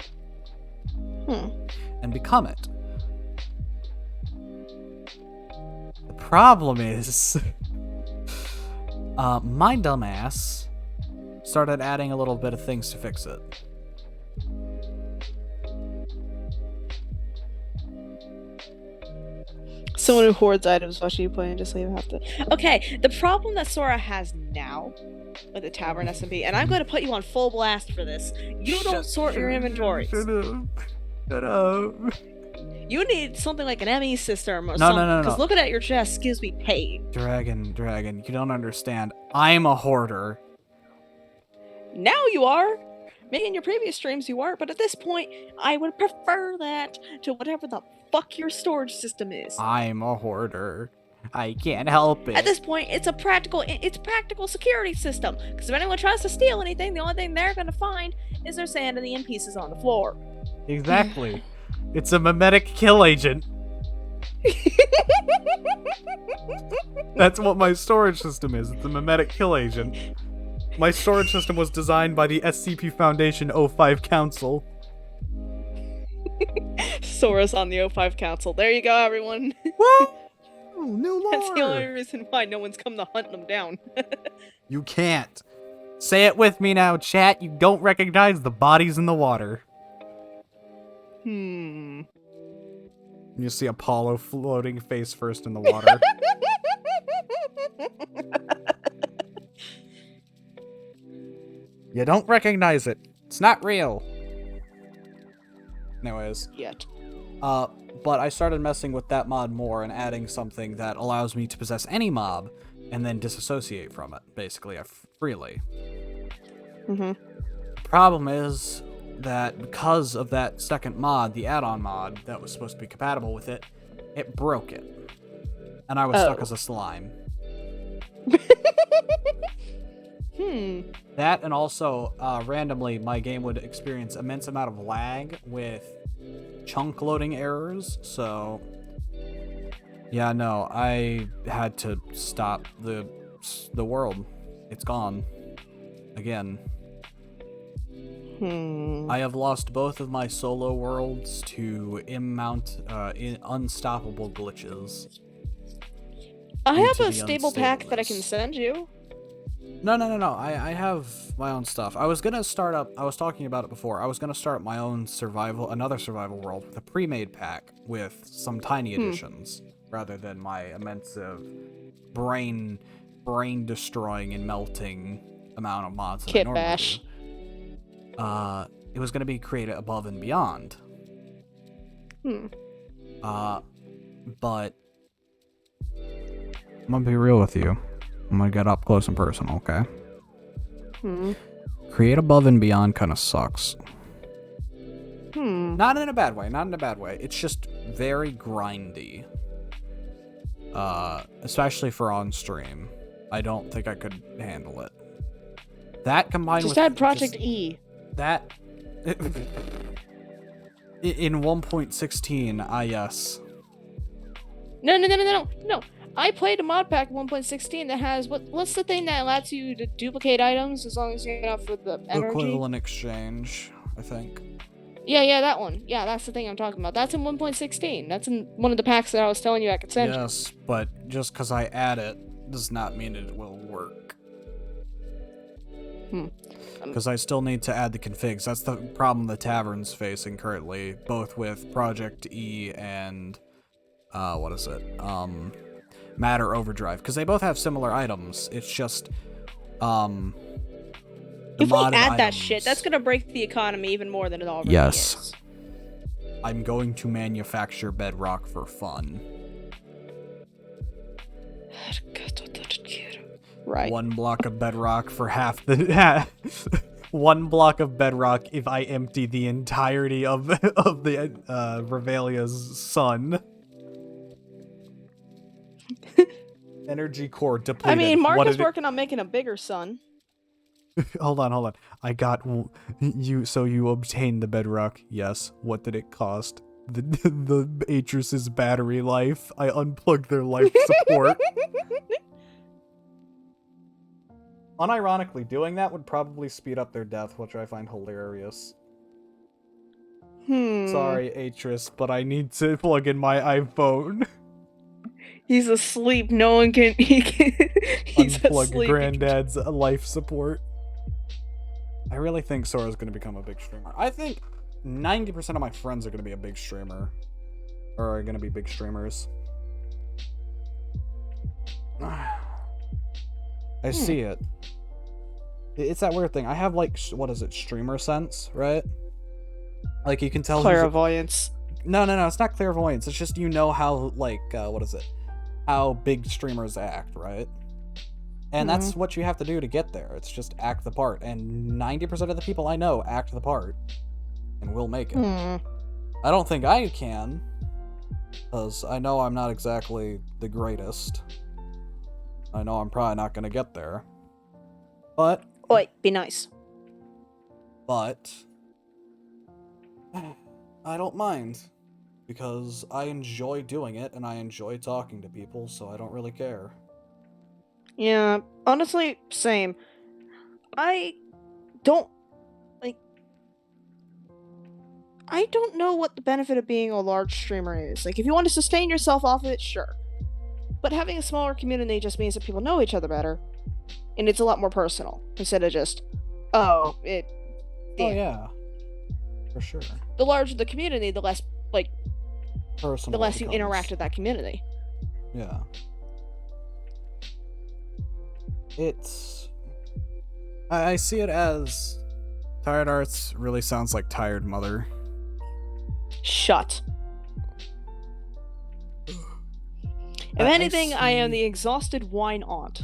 And become it. The problem is... my dumbass started adding a little bit of things to fix it. Someone who hoards items watching you play and just leave have to... Okay, the problem that Sora has now with the Tavern SMP, and I'm going to put you on full blast for this. You don't sort your inventories. Shut up. You need something like an ME system or something. No. Because looking at your chest gives me pain. Dragon, you don't understand. I'm a hoarder. Now you are. Maybe in your previous streams you are, but at this point, I would prefer that to whatever the fuck your storage system is. I'm a hoarder. I can't help it. At this point, it's a practical security system. Because if anyone tries to steal anything, the only thing they're going to find is their sand and the end pieces on the floor. Exactly. It's a mimetic kill agent. That's what my storage system is. It's a mimetic kill agent. My storage system was designed by the SCP Foundation 05 Council. Sora's on the 05 Council. There you go, everyone. Whoa! New lore! That's the only reason why no one's come to hunt them down. You can't. Say it with me now, chat. You don't recognize the bodies in the water. You see Apollo floating face first in the water. You don't recognize it. It's not real. Anyways. Yet. But I started messing with that mod more and adding something that allows me to possess any mob and then disassociate from it, basically, freely. The problem is that because of that second mod, the add-on mod that was supposed to be compatible with it, it broke it. And I was stuck as a slime. That, and also, randomly, my game would experience immense amount of lag with chunk loading errors, so... Yeah, no, I had to stop the world. It's gone. Again. I have lost both of my solo worlds to unstoppable glitches. I have a stable pack that I can send you. No. I have my own stuff. I was talking about it before. I was gonna start my own another survival world with a pre-made pack with some tiny additions, rather than my immense brain destroying and melting amount of mods that I normally bash. do. It was gonna be created above and beyond. But I'm gonna be real with you. I'm gonna get up close and personal, okay? Create Above and Beyond kind of sucks. Not in a bad way. Not in a bad way. It's just very grindy. Especially for on stream. I don't think I could handle it. That combined with... Just add Project E. That... in 1.16, yes. No. I played a mod pack 1.16 that has what's the thing that allows you to duplicate items as long as you get enough for the energy? Equivalent exchange, I think. Yeah, that one. Yeah, that's the thing I'm talking about. That's in 1.16. That's in one of the packs that I was telling you I could send you. Yes, but just because I add it does not mean it will work. Because I still need to add the configs. That's the problem the tavern's facing currently, both with Project E and what is it? Matter Overdrive, because they both have similar items. It's just if we add that shit, that's gonna break the economy even more than it already is. I'm going to manufacture bedrock for fun. Right. 1 block of bedrock for half the 1 block of bedrock if I empty the entirety of the Revelia's sun. Energy core depleted. I mean, Mark is working on making a bigger sun. Hold on. I got you. So you obtained the bedrock. Yes. What did it cost? The Atris's battery life. I unplugged their life support. Unironically, doing that would probably speed up their death, which I find hilarious. Sorry, Atris, but I need to plug in my iPhone. He's asleep. No one can. He's Unplug asleep. Granddad's life support. I really think Sora's going to become a big streamer. I think 90% of my friends are going to be a big streamer. Or are going to be big streamers. I see it. It's that weird thing. I have, like, what is it? Streamer sense, right? Like, you can tell... Clairvoyance. No, it's not clairvoyance. It's just you know how, like, what is it? How big streamers act, right? And that's what you have to do to get there. It's just act the part. And 90% of the people I know act the part. And will make it. I don't think I can. Because I know I'm not exactly the greatest. I know I'm probably not going to get there. But... Oi, be nice. But... I don't mind. Because I enjoy doing it, and I enjoy talking to people, so I don't really care. Yeah, honestly, same. I don't know what the benefit of being a large streamer is. Like, if you want to sustain yourself off of it, sure. But having a smaller community just means that people know each other better, and it's a lot more personal, instead of just, Oh, yeah. For sure. The larger the community, the less, like, personal the less you interact with that community. Yeah. It's... I see it as... Tired Arts really sounds like Tired Mother. Shut. If anything, I am the exhausted wine aunt.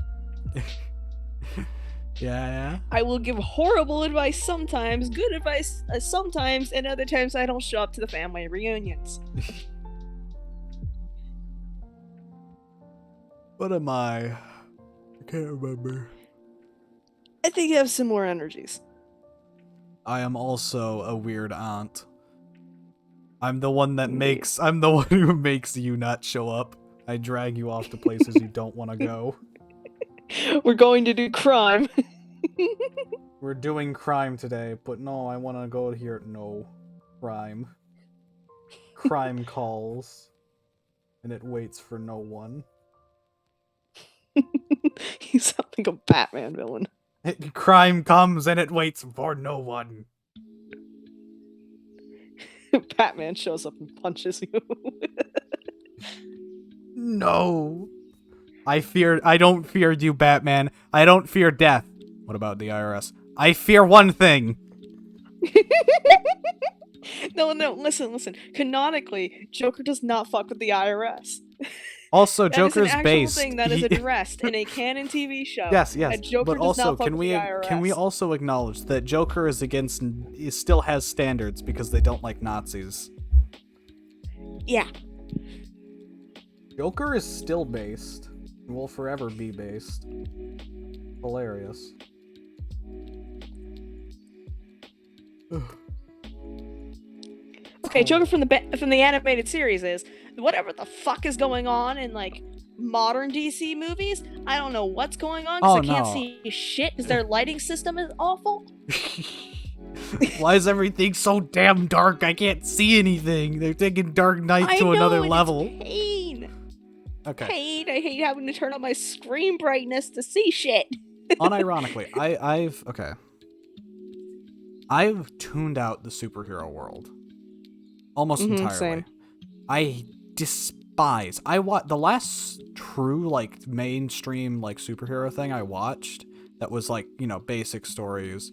Yeah. I will give horrible advice sometimes, good advice sometimes, and other times I don't show up to the family reunions. What am I? I can't remember. I think you have similar energies. I am also a weird aunt. I'm the one that makes... I'm the one who makes you not show up. I drag you off to places you don't want to go. We're going to do crime. We're doing crime today, but no, I want to go here. No. Crime. Crime calls. And it waits for no one. You sound like a Batman villain. Crime comes and it waits for no one. Batman shows up and punches you. No. I don't fear you, Batman. I don't fear death. What about the IRS? I fear one thing. No, listen. Canonically, Joker does not fuck with the IRS. Also, That is an Joker's actual based. thing that is addressed in a canon TV show. Yes, A Joker but does also, not fuck can with the we IRS. also acknowledge that Joker is still has standards because they don't like Nazis. Yeah. Joker is still based and will forever be based. Hilarious. Okay, Joker from the animated series is whatever the fuck is going on in like modern DC movies. I don't know what's going on because I can't see shit because their lighting system is awful. Why is everything so damn dark? I can't see anything. They're taking Dark Knight to another level. It's pain. Okay. Pain. I hate having to turn on my screen brightness to see shit. Unironically, I've tuned out the superhero world almost entirely. Same. I despise. The last true like mainstream like superhero thing I watched that was like, you know, basic stories.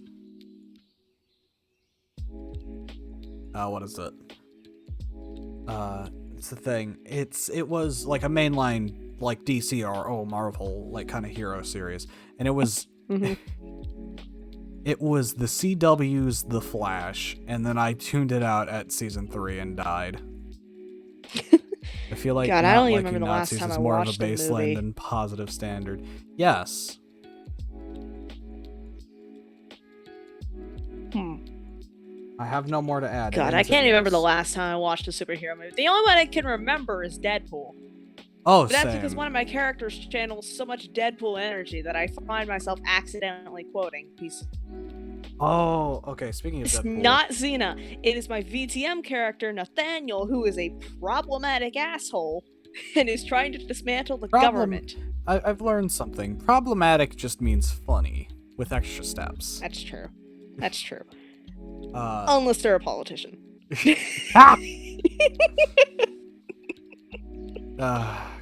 What is it? It's the thing. It was like a mainline like DC or Marvel like kind of hero series, and it was it was the CW's The Flash, and then I tuned it out at season 3 and died. I feel like God, not I don't even liking remember the last Nazis time is I more of a watched a baseline movie. than positive standard. Yes. I have no more to add. God, I can't remember the last time I watched a superhero movie. The only one I can remember is Deadpool. Oh, But that's same. because one of my characters channels so much Deadpool energy that I find myself accidentally quoting. Oh, okay. Speaking of It's Deadpool, not Xena. It is my VTM character, Nathaniel, who is a problematic asshole and is trying to dismantle the government. I've learned something. Problematic just means funny with extra steps. That's true. That's true. Uh, Unless they're a politician. ah!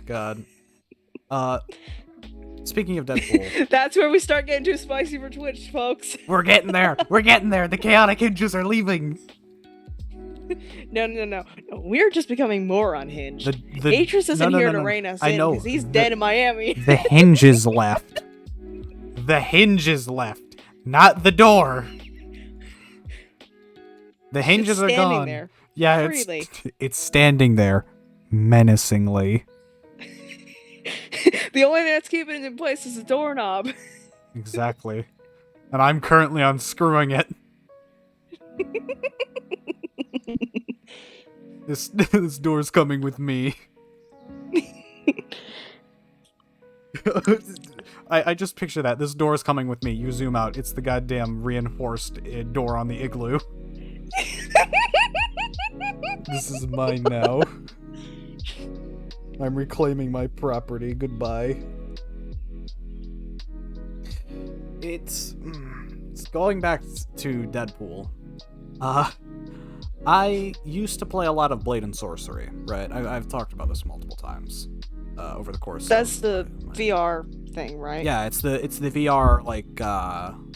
God. Speaking of Deadpool, That's where we start getting too spicy for Twitch, folks. we're getting there. We're getting there. The chaotic hinges are leaving. No. We're just becoming more unhinged. The Atris isn't here to no. rein us I in know. because he's dead in Miami. The hinges left. The hinges left, not the door. The hinges Just are standing gone. there. Yeah, freely. it's standing there menacingly. The only thing that's keeping it in place is the doorknob. Exactly. And I'm currently unscrewing it. This door's coming with me. I just picture that. This door's coming with me. You zoom out. It's the goddamn reinforced door on the igloo. This is mine now. I'm reclaiming my property. Goodbye. It's going back to Deadpool. I used to play a lot of Blade and Sorcery, right? I've talked about this multiple times over the course. That's of the my VR thing, right? Yeah, it's the VR like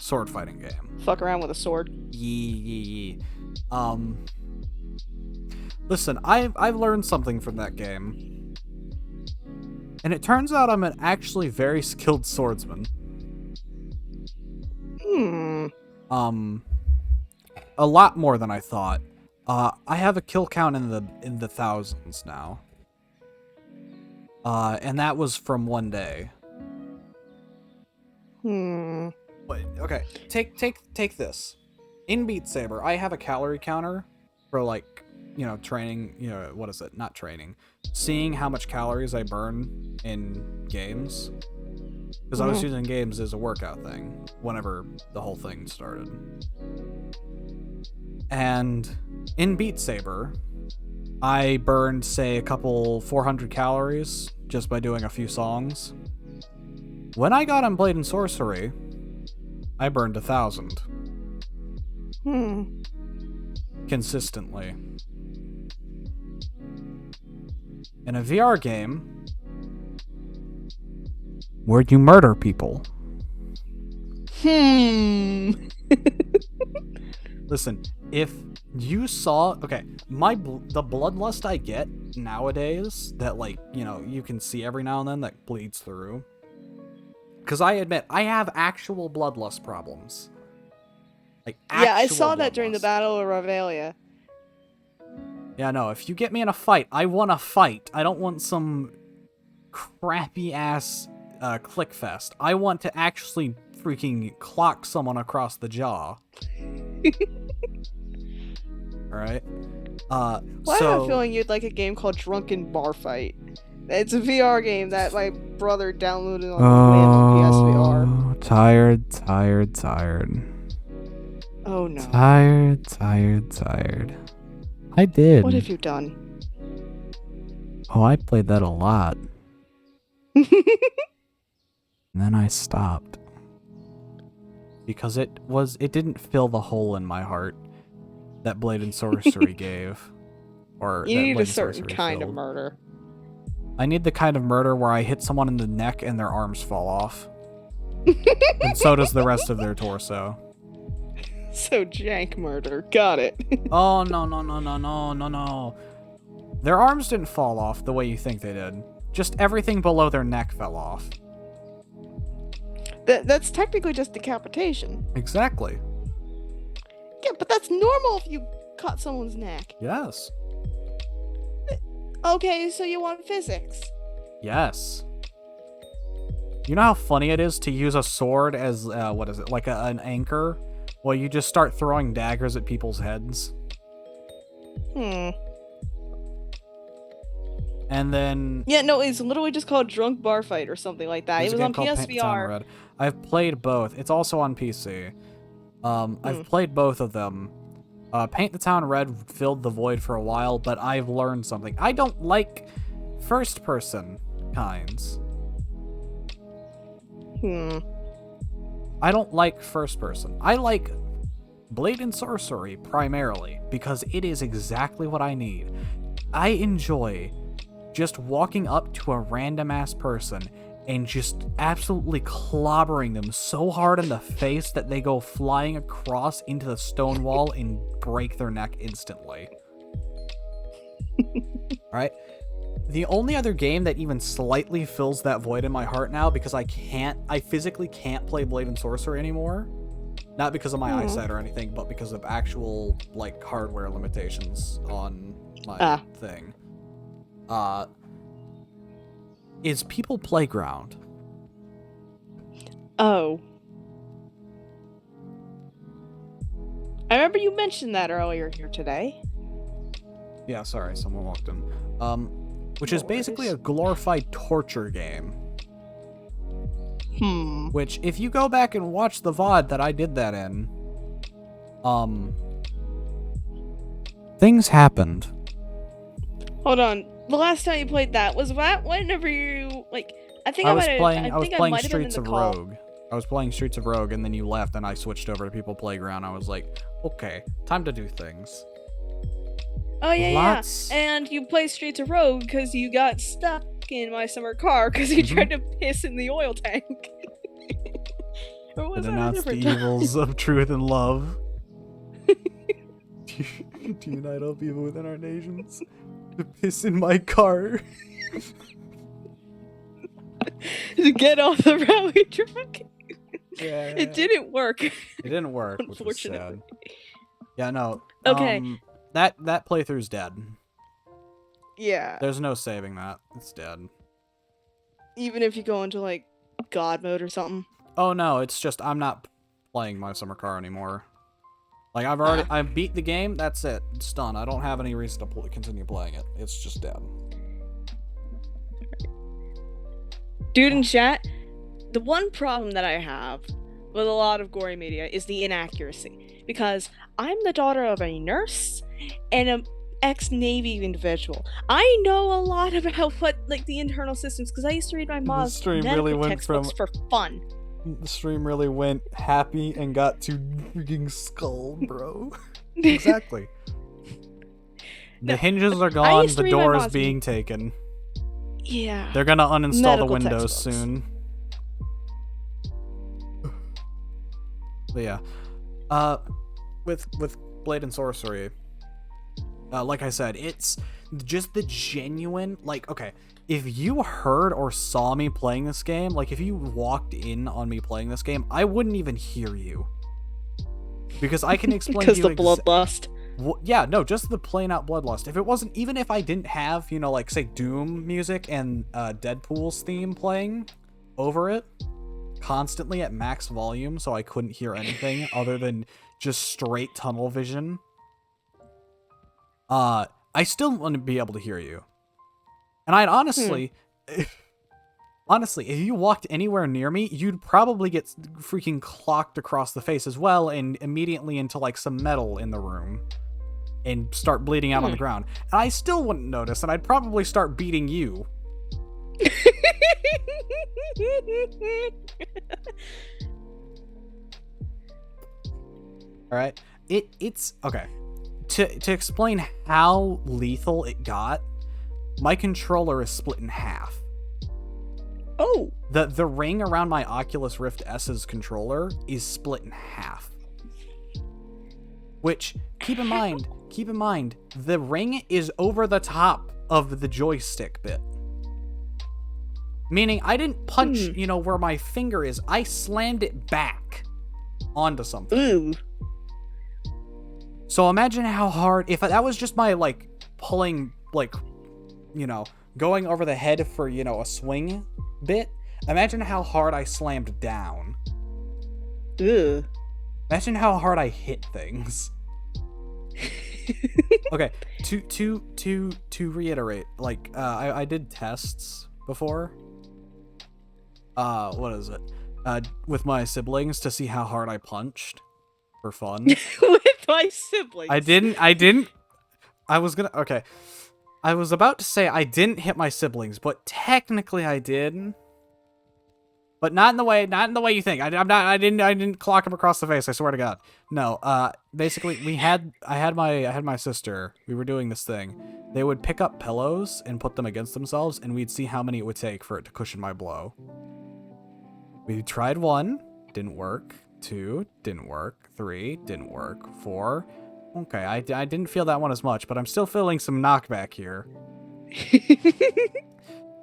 sword fighting game. Fuck around with a sword. Yeah. Listen, I've learned something from that game, and it turns out I'm an actually very skilled swordsman. A lot more than I thought. I have a kill count in the thousands now. And that was from one day. But, okay, take this. In Beat Saber, I have a calorie counter for like, you know, training, you know, what is it? Not training. Seeing how much calories I burn in games. Because I was using games as a workout thing whenever the whole thing started. And in Beat Saber, I burned, say, a couple 400 calories just by doing a few songs. When I got on Blade and Sorcery, I burned 1,000. Consistently. In a VR game, where you murder people. Listen, if You saw, okay, the bloodlust I get nowadays that, like, you know, you can see every now and then that bleeds through. Because I admit, I have actual bloodlust problems. Like, Yeah, I actual saw that during the bloodlust. Battle of Revelia. Yeah, no, if you get me in a fight, I want a fight. I don't want some crappy-ass click fest. I want to actually freaking clock someone across the jaw. Alright? Well, I have a feeling you'd like a game called Drunken Bar Fight. It's a VR game that my brother downloaded on PSVR. Tired. Oh no. Tired. I did. What have you done? Oh, I played that a lot. And then I stopped. Because it didn't fill the hole in my heart that Blade and Sorcery gave. Or You that need Blade a and certain Sorcery kind of filled. murder. I need the kind of murder where I hit someone in the neck and their arms fall off. And so does the rest of their torso. So jank murder. Got it. Oh, no. Their arms didn't fall off the way you think they did. Just everything below their neck fell off. That's technically just decapitation. Exactly. Yeah, but that's normal if you cut someone's neck. Yes. Okay, so you want physics. Yes. You know how funny it is to use a sword as, what is it, like an anchor? Well, you just start throwing daggers at people's heads. And then... Yeah, no, it's literally just called Drunk Bar Fight or something like that. It was on PSVR. I've played both. It's also on PC. I've played both of them. Paint the Town Red filled the void for a while, but I've learned something. I don't like first-person kinds. I don't like first-person. I like Blade and Sorcery primarily, because it is exactly what I need. I enjoy just walking up to a random-ass person and just absolutely clobbering them so hard in the face that they go flying across into the stone wall and break their neck instantly. Alright? The only other game that even slightly fills that void in my heart now, because I physically can't play Blade and Sorcery anymore, not because of my eyesight or anything, but because of actual, like, hardware limitations on my thing, is People Playground. Oh. I remember you mentioned that earlier here today. Yeah, sorry, someone walked in. Which is basically a glorified torture game. Which, if you go back and watch the VOD that I did that in, things happened. Hold on. The last time you played that, was that whenever you, like, I was playing Streets of Rogue. I was playing Streets of Rogue, and then you left, and I switched over to People Playground. I was like, okay, time to do things. Oh, yeah. And you play Streets of Rogue because you got stuck in my summer car because you tried to piss in the oil tank. And announced the evils of truth and love. To unite all people within our nations. To piss in my car. To get off the rally truck. Yeah. It didn't work. It didn't work, which was sad. Yeah, no. Okay. That playthrough's dead. Yeah. There's no saving that. It's dead. Even if you go into, like, God mode or something? Oh, no, it's just I'm not playing my summer car anymore. Like, I beat the game, that's it. It's done. I don't have any reason to continue playing it. It's just dead. Dude in chat, the one problem that I have with a lot of gory media is the inaccuracy. Because I'm the daughter of a nurse and an ex-Navy individual. I know a lot about what, like, the internal systems, because I used to read my mom's medical textbooks for fun. The stream really went happy and got to freaking skull, bro. Exactly. The hinges are gone, the door is being taken. Yeah. They're gonna uninstall the Windows soon. But yeah. With Blade and Sorcery, Like I said, it's just the genuine, like, okay, if you heard or saw me playing this game, like if you walked in on me playing this game, I wouldn't even hear you. Because I can explain to Because you the bloodlust. yeah, no, just the plain out bloodlust. If it wasn't, even if I didn't have, you know, like say Doom music and Deadpool's theme playing over it constantly at max volume, so I couldn't hear anything other than just straight tunnel vision, I still wouldn't be able to hear you. And I'd honestly, honestly, if you walked anywhere near me, you'd probably get freaking clocked across the face as well, and immediately into like some metal in the room, and start bleeding out on the ground. And I still wouldn't notice, and I'd probably start beating you. All right, it's okay. To explain how lethal it got, my controller is split in half. Oh. The ring around my Oculus Rift S's controller is split in half. Which, keep in mind, the ring is over the top of the joystick bit. Meaning I didn't punch, you know, where my finger is. I slammed it back onto something. Ooh. So imagine how hard, if that was just my, like, pulling, like, you know, going over the head for, you know, a swing bit, imagine how hard I slammed down. Ugh. Imagine how hard I hit things. Okay, to reiterate, like, I did tests before. What is it? With my siblings to see how hard I punched for fun. With my siblings. I didn't. I was gonna. Okay. I was about to say I didn't hit my siblings, but technically I did. But not in the way you think. I didn't clock him across the face. I swear to God. No. Basically, I had my sister. We were doing this thing. They would pick up pillows and put them against themselves, and we'd see how many it would take for it to cushion my blow. We tried 1, didn't work. 2, didn't work. 3, didn't work. 4, okay. I didn't feel that one as much, but I'm still feeling some knockback here.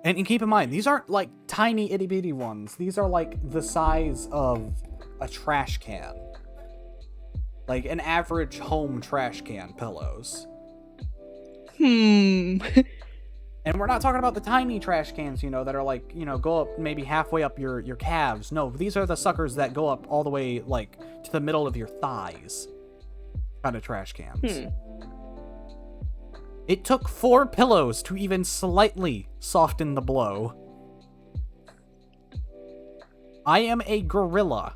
And keep in mind, these aren't like tiny itty bitty ones. These are like the size of a trash can. Like an average home trash can pillows. Hmm. And we're not talking about the tiny trash cans, you know, that are like, you know, go up maybe halfway up your calves. No, these are the suckers that go up all the way, like, to the middle of your thighs. Kind of trash cans. It took 4 pillows to even slightly soften the blow. I am a gorilla.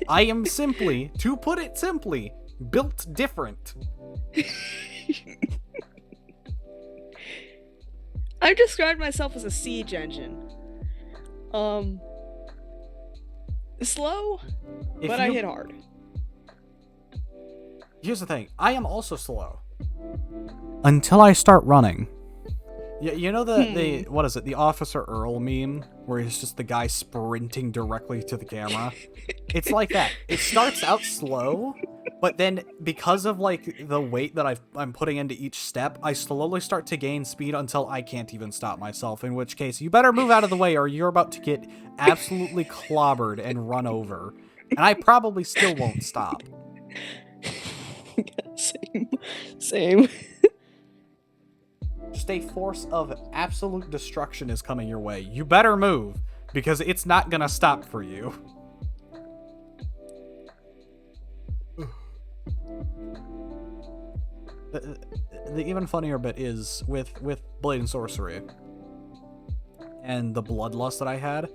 I am simply, to put it simply, built different. I've described myself as a siege engine. Slow, but I hit hard. Here's the thing. I am also slow. Until I start running. You know the what is it? The Officer Earl meme where it's just the guy sprinting directly to the camera. It's like that. It starts out slow, but then because of like the weight that I'm putting into each step, I slowly start to gain speed until I can't even stop myself. In which case, you better move out of the way or you're about to get absolutely clobbered and run over. And I probably still won't stop. Same. Just a force of absolute destruction is coming your way. You better move, because it's not gonna stop for you. The even funnier bit is with Blade and Sorcery and the bloodlust that I had.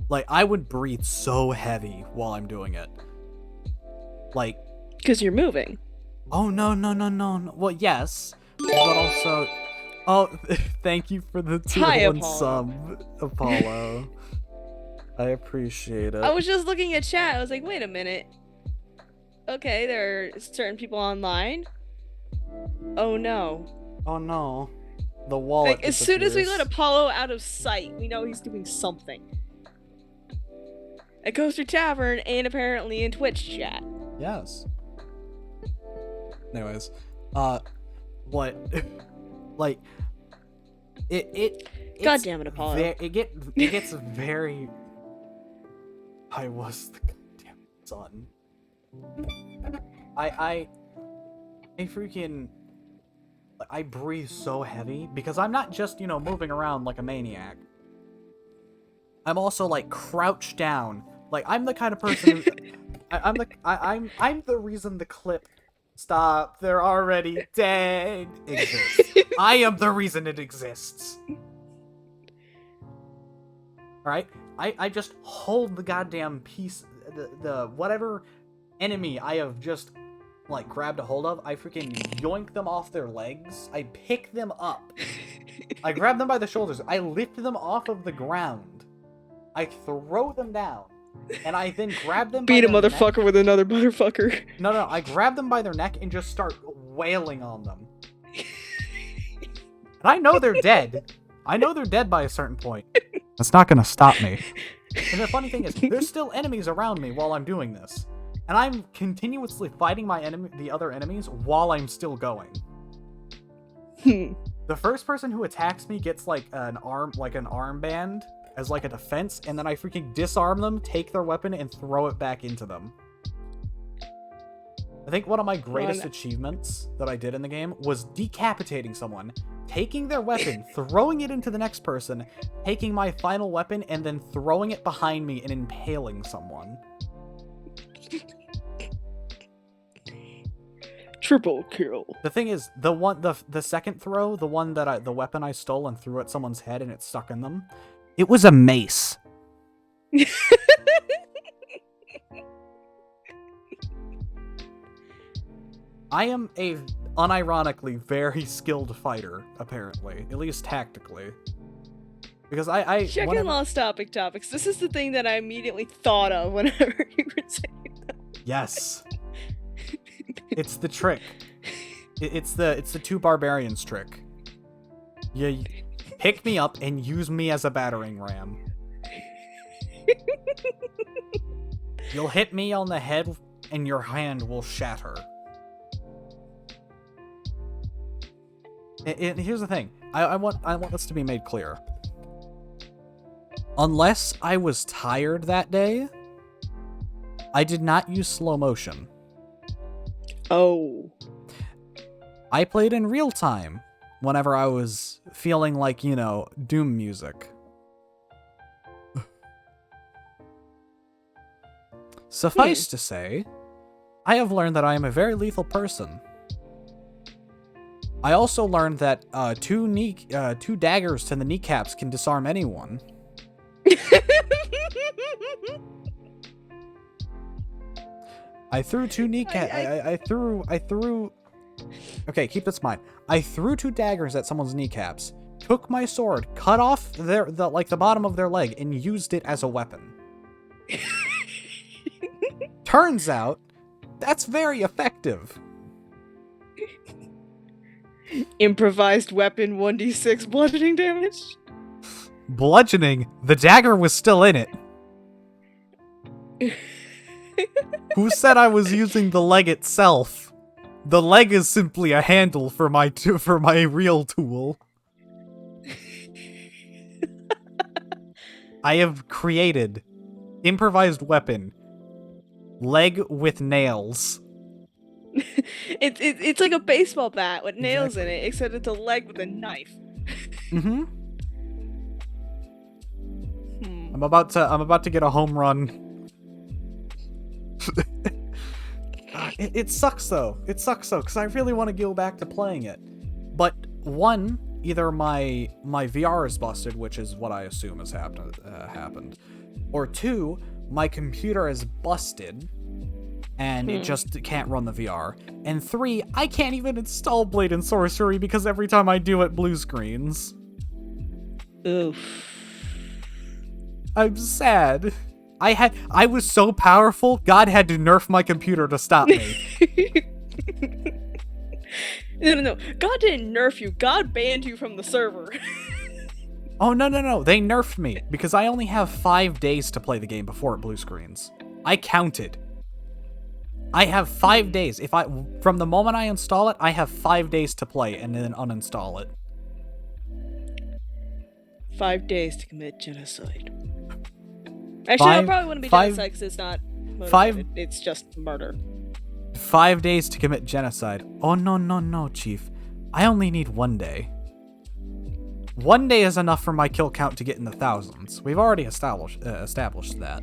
Like, I would breathe so heavy while I'm doing it. Like, because you're moving. Oh, no. Well, yes, but also... Oh, thank you for the 2-1 sub, Apollo. I appreciate it. I was just looking at chat. I was like, wait a minute. Okay, there are certain people online. Oh, no. Oh, no. The wallet Like, as soon as we let Apollo out of sight, we know he's doing something. At Coaster Tavern and apparently in Twitch chat. Yes. Anyways, What? Like, it God it's damn it, Apollo. it gets very. I was the goddamn son. I freaking. I breathe so heavy because I'm not just, moving around like a maniac. I'm also like crouched down. Like I'm the kind of person who, I'm the reason the clip "Stop, they're already dead" exists. I am the reason it exists. Alright? I just hold the goddamn piece, the whatever enemy I have just like grabbed a hold of, I freaking yoink them off their legs. I pick them up. I grab them by the shoulders. I lift them off of the ground. I throw them down. And I then grab them Beat a by their motherfucker neck. with another motherfucker. No. I grab them by their neck and just start wailing on them. And I know they're dead. I know they're dead by a certain point. That's not gonna stop me. And the funny thing is, there's still enemies around me while I'm doing this. And I'm continuously fighting the other enemies while I'm still going. The first person who attacks me gets like an armband as like a defense, and then I freaking disarm them, take their weapon, and throw it back into them. I think one of my greatest achievements that I did in the game was decapitating someone, taking their weapon, throwing it into the next person, taking my final weapon, and then throwing it behind me and impaling someone. Triple kill. The thing is, the second throw, the weapon I stole and threw at someone's head and it stuck in them, it was a mace. I am a unironically very skilled fighter, apparently, at least tactically. Because Checking Lost Topics. This is the thing that I immediately thought of whenever you were saying that. Yes. It's the trick. It's the two barbarians trick. You pick me up and use me as a battering ram. You'll hit me on the head and your hand will shatter. And here's the thing. I want this to be made clear. Unless I was tired that day, I did not use slow motion. Oh. I played in real time whenever I was feeling like, Doom music. Suffice to say, I have learned that I am a very lethal person. I also learned that two daggers to the kneecaps can disarm anyone. I threw two kneecaps. I threw. Okay, keep this in mind. I threw two daggers at someone's kneecaps, took my sword, cut off the bottom of their leg, and used it as a weapon. Turns out, that's very effective. Improvised weapon 1d6 bludgeoning damage? Bludgeoning? The dagger was still in it. Who said I was using the leg itself? The leg is simply a handle for my real tool. I have created improvised weapon. Leg with nails. It's like a baseball bat with nails in it, except it's a leg with a knife. Mm-hmm. I'm about to get a home run. It sucks though. It sucks though, because I really want to go back to playing it. But one, either my VR is busted, which is what I assume has happened, or two, my computer is busted and it just can't run the VR. And three, I can't even install Blade and Sorcery because every time I do it, blue screens. Oof. I'm sad. I was so powerful, God had to nerf my computer to stop me. No. God didn't nerf you. God banned you from the server. Oh, no. They nerfed me because I only have 5 days to play the game before it blue screens. I counted. I have 5 days. From the moment I install it, I have 5 days to play and then uninstall it. 5 days to commit genocide. Actually, that probably wouldn't be genocide because it's not motivated. It's just murder. 5 days to commit genocide. Oh, no, Chief. I only need 1 day. 1 day is enough for my kill count to get in the thousands. We've already established that.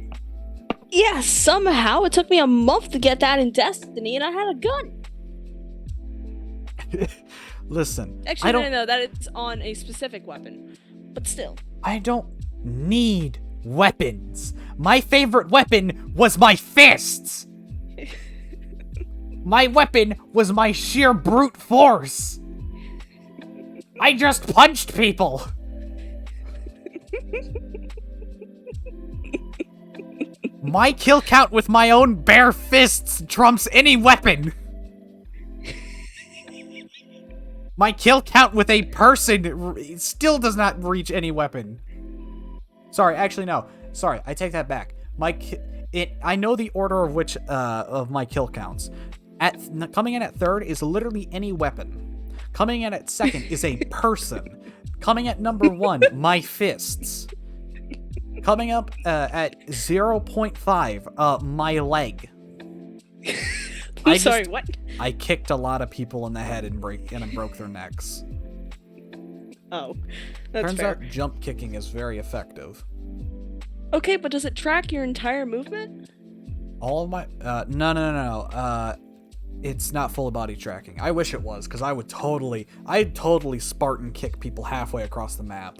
Yeah, somehow it took me a month to get that in Destiny, and I had a gun. Listen, actually, no, that it's on a specific weapon, but still. I don't need weapons. My favorite weapon was my fists. My weapon was my sheer brute force. I just punched people. My kill count with my own bare fists trumps any weapon. My kill count with a person still does not reach any weapon. Sorry, actually no. Sorry, I take that back. I know the order of which of my kill counts. Coming in at third is literally any weapon. Coming in at second is a person. Coming at number 1, my fists. Coming up at 0.5, my leg. I'm sorry, what? I kicked a lot of people in the head and broke their necks. Oh, that's fair. Turns out jump kicking is very effective. Okay, but does it track your entire movement? All of my... No. It's not full body tracking. I wish it was, because I'd totally Spartan kick people halfway across the map.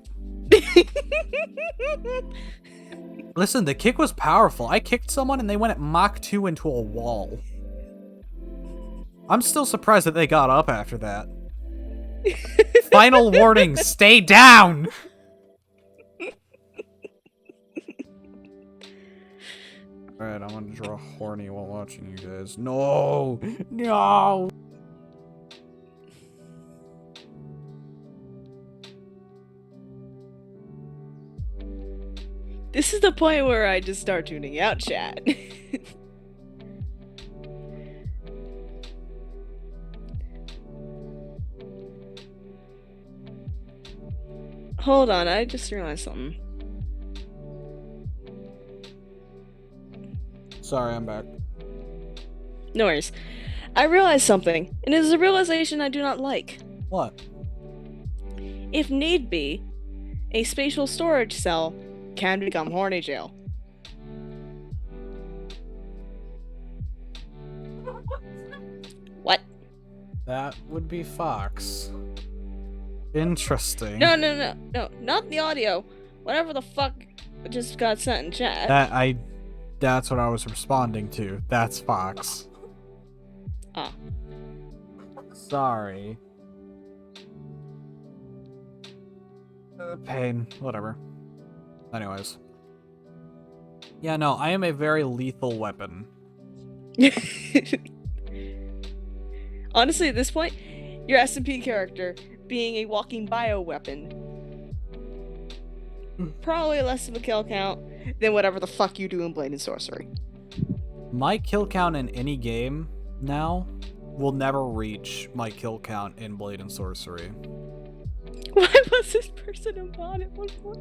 Listen, the kick was powerful. I kicked someone and they went at Mach 2 into a wall. I'm still surprised that they got up after that. Final warning, stay down! Alright, I'm gonna draw horny while watching you guys. No! No! This is the point where I just start tuning out chat. Hold on, I just realized something. Sorry, I'm back. No worries. I realized something, and it is a realization I do not like. What? If need be, a spatial storage cell can become horny jail. What? That would be Fox. Interesting. No, not the audio. Whatever the fuck just got sent in chat. That's what I was responding to. That's Fox. Ah. Sorry. Pain. Whatever. Anyways. Yeah, no, I am a very lethal weapon. Honestly, at this point, your SMP character being a walking bioweapon, probably less of a kill count than whatever the fuck you do in Blade and Sorcery. My kill count in any game now will never reach my kill count in Blade and Sorcery. Why was this person a bot at one point?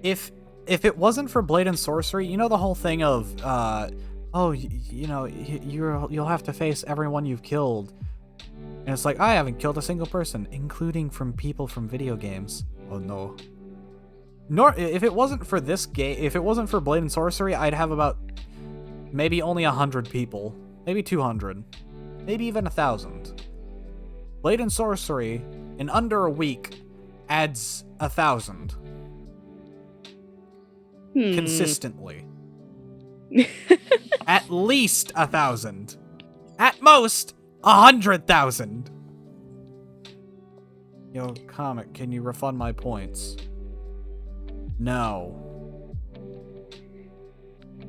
If it wasn't for Blade and Sorcery, you know the whole thing of, you'll have to face everyone you've killed. And it's like, I haven't killed a single person, including from people from video games. Oh no. If it wasn't for this game, if it wasn't for Blade and Sorcery, I'd have about maybe only 100 people. Maybe 200. Maybe even 1,000. Blade and Sorcery, in under a week, adds 1,000. Consistently. At least 1,000. At most, 100,000. Yo, Comic, can you refund my points? No.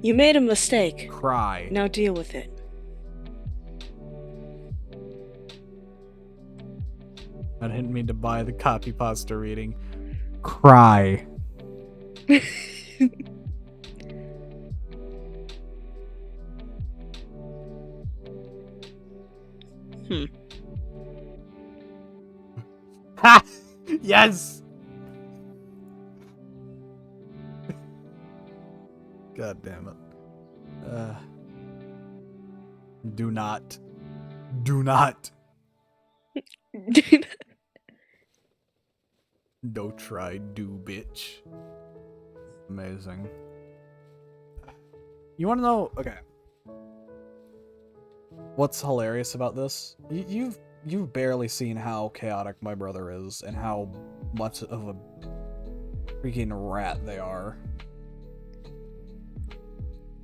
You made a mistake. Cry. Now deal with it. I didn't mean to buy the copy pasta reading. Cry. Ha! Yes! God damn it. Do not. Do not. Don't try, do, bitch. Amazing. You wanna know? Okay. What's hilarious about this? You've barely seen how chaotic my brother is and how much of a freaking rat they are.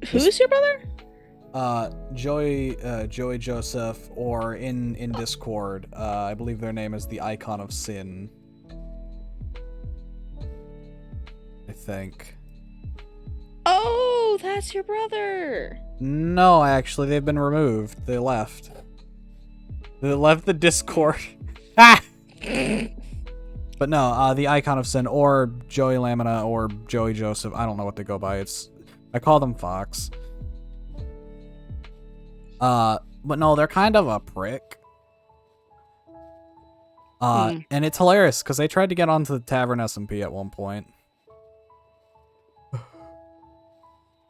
Who's your brother? Joey Joseph, or in Discord, I believe their name is the Icon of Sin. I think. Oh, that's your brother. No, actually, they've been removed. They left. They left the Discord. Ah! But no, the Icon of Sin, or Joey Lamina, or Joey Joseph. I don't know what they go by. I call them Fox. But no, they're kind of a prick. And it's hilarious because they tried to get onto the Tavern SMP at one point.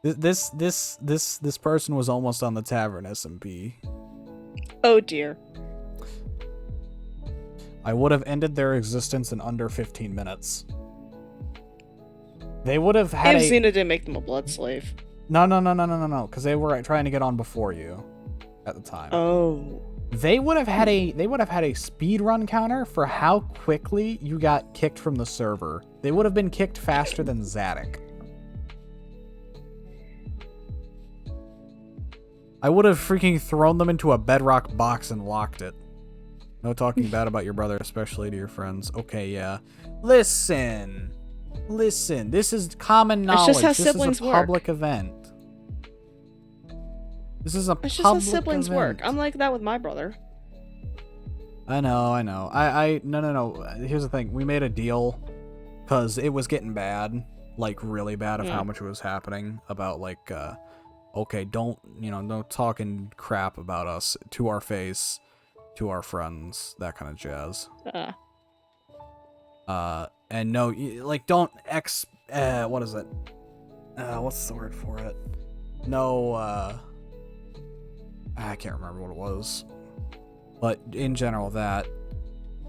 This person was almost on the Tavern SMP. Oh dear. I would have ended their existence in under 15 minutes. They would have had Xena didn't make them a blood slave. No, because they were trying to get on before you at the time. Oh. They would have had a speed run counter for how quickly you got kicked from the server. They would have been kicked faster than Zadok. I would have freaking thrown them into a bedrock box and locked it. No talking bad about your brother, especially to your friends. Okay, yeah. Listen. This is common knowledge. It's just how this siblings is a public event. This is a public event. It's just how siblings work. I'm like that with my brother. I know. No. Here's the thing. We made a deal because it was getting bad, like really bad of how much was happening about like, okay, don't talking crap about us to our face, to our friends, that kind of jazz. And no, like don't what is it? What's the word for it? No, I can't remember what it was. But in general, that.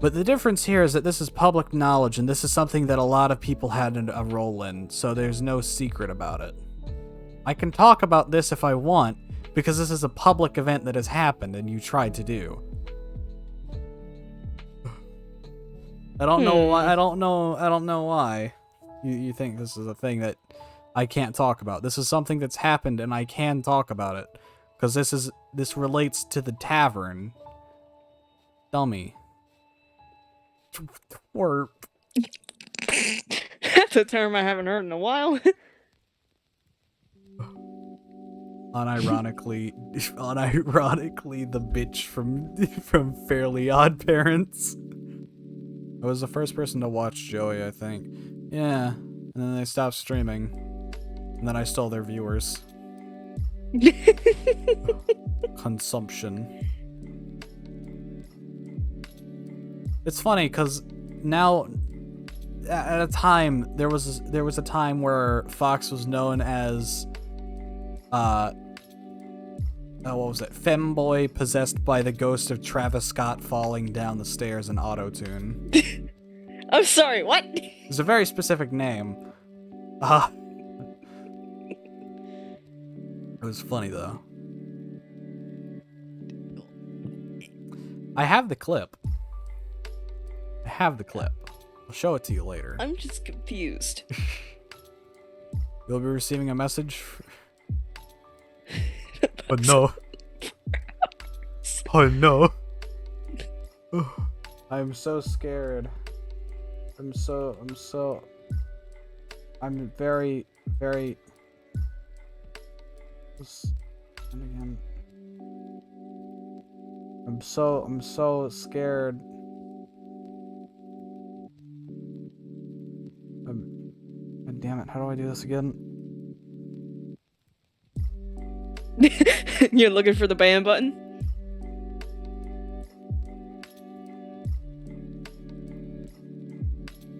But the difference here is that this is public knowledge, and this is something that a lot of people had a role in, so there's no secret about it. I can talk about this if I want, because this is a public event that has happened, and you tried to do. I don't know why. I don't know why. You think this is a thing that I can't talk about. This is something that's happened, and I can talk about it, because this relates to the tavern. Dummy. Twerp. That's a term I haven't heard in a while. Unironically, the bitch from Fairly Odd Parents. I was the first person to watch Joey, I think. Yeah, and then they stopped streaming, and then I stole their viewers. Consumption. It's funny because now, at a time, there was a time where Fox was known as, what was it? Femboy possessed by the ghost of Travis Scott falling down the stairs in auto-tune. I'm sorry, what? It's a very specific name. It was funny though. I have the clip. I'll show it to you later. I'm just confused. You'll be receiving a message. Oh no. Oh no. I'm so scared. I'm very, very. And again. I'm so scared. God damn it, how do I do this again? You're looking for the ban button?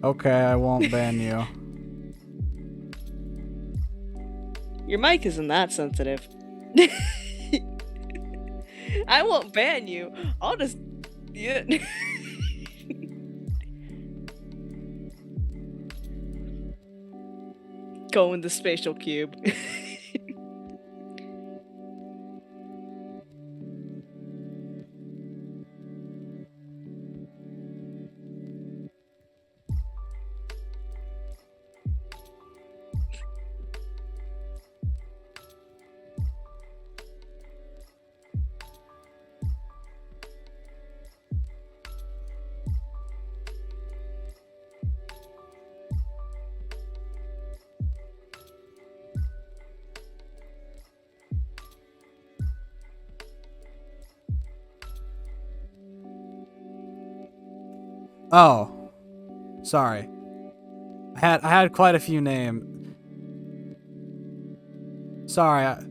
Okay, I won't ban you. Your mic isn't that sensitive. I won't ban you. I'll just. Yeah. Go in the spatial cube. Oh, sorry. I had quite a few names. Sorry.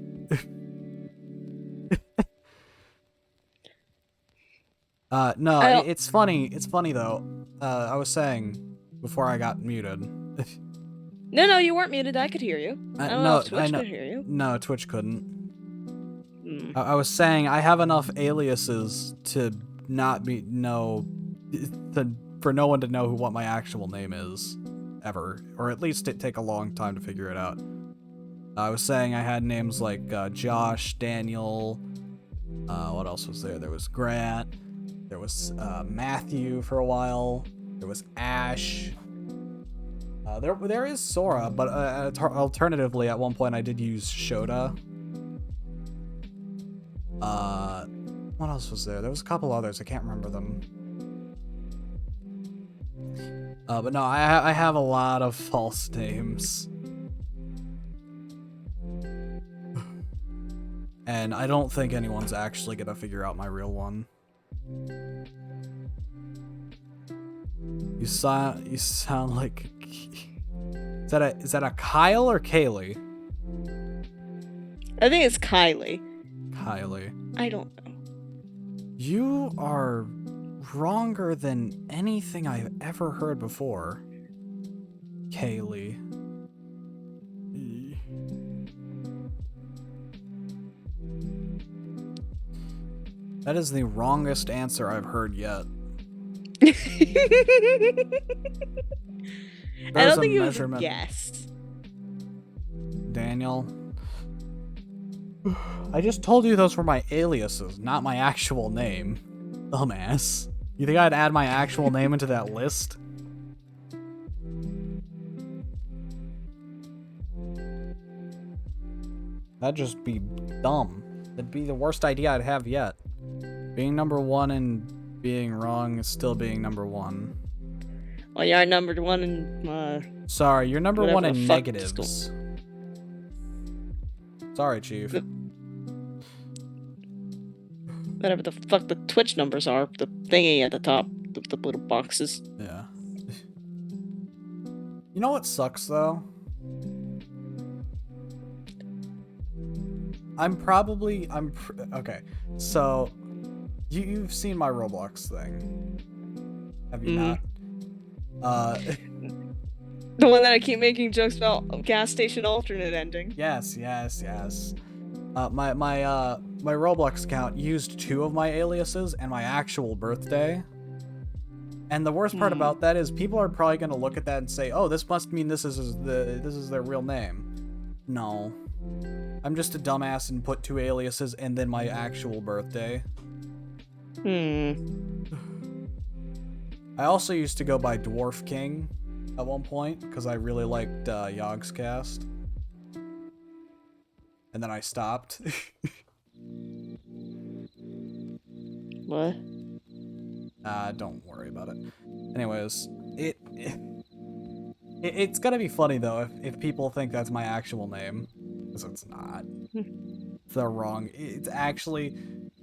No, it's funny. It's funny though. I was saying before I got muted. No, you weren't muted. I could hear you. I don't know if Twitch could hear you. No, Twitch couldn't. I was saying I have enough aliases to not be for no one to know what my actual name is, ever, or at least it take a long time to figure it out. I was saying I had names like Josh, Daniel. What else was there? There was Grant. There was Matthew for a while. There was Ash. There is Sora, but alternatively, at one point I did use Shota. What else was there? There was a couple others. I can't remember them. But no, I have a lot of false names. And I don't think anyone's actually gonna figure out my real one. You sound like... Is that a Kyle or Kaylee? I think it's Kylie. Kylie. I don't know. You are wronger than anything I've ever heard before. Kaylee. That is the wrongest answer I've heard yet. I don't think it was a guess. Daniel. I just told you those were my aliases, not my actual name. Dumbass. You think I'd add my actual name into that list? That'd just be dumb. That'd be the worst idea I'd have yet. Being number one and being wrong is still being number one. Well, you're number one in, Sorry, you're number one in negatives. Sorry, Chief. Whatever the fuck the Twitch numbers are, the thingy at the top, the little boxes. Yeah. You know what sucks, though? Okay, so... You've seen my Roblox thing. Have you not? The one that I keep making jokes about, gas station alternate ending. Yes. My Roblox account used 2 of my aliases and my actual birthday. And the worst part about that is people are probably gonna look at that and say, "Oh, this must mean this is their real name." No, I'm just a dumbass and put 2 aliases and then my actual birthday. I also used to go by Dwarf King at one point because I really liked Yogscast. And then I stopped. What? Don't worry about it. Anyways, it's gonna be funny though if people think that's my actual name, because it's not. They're wrong. It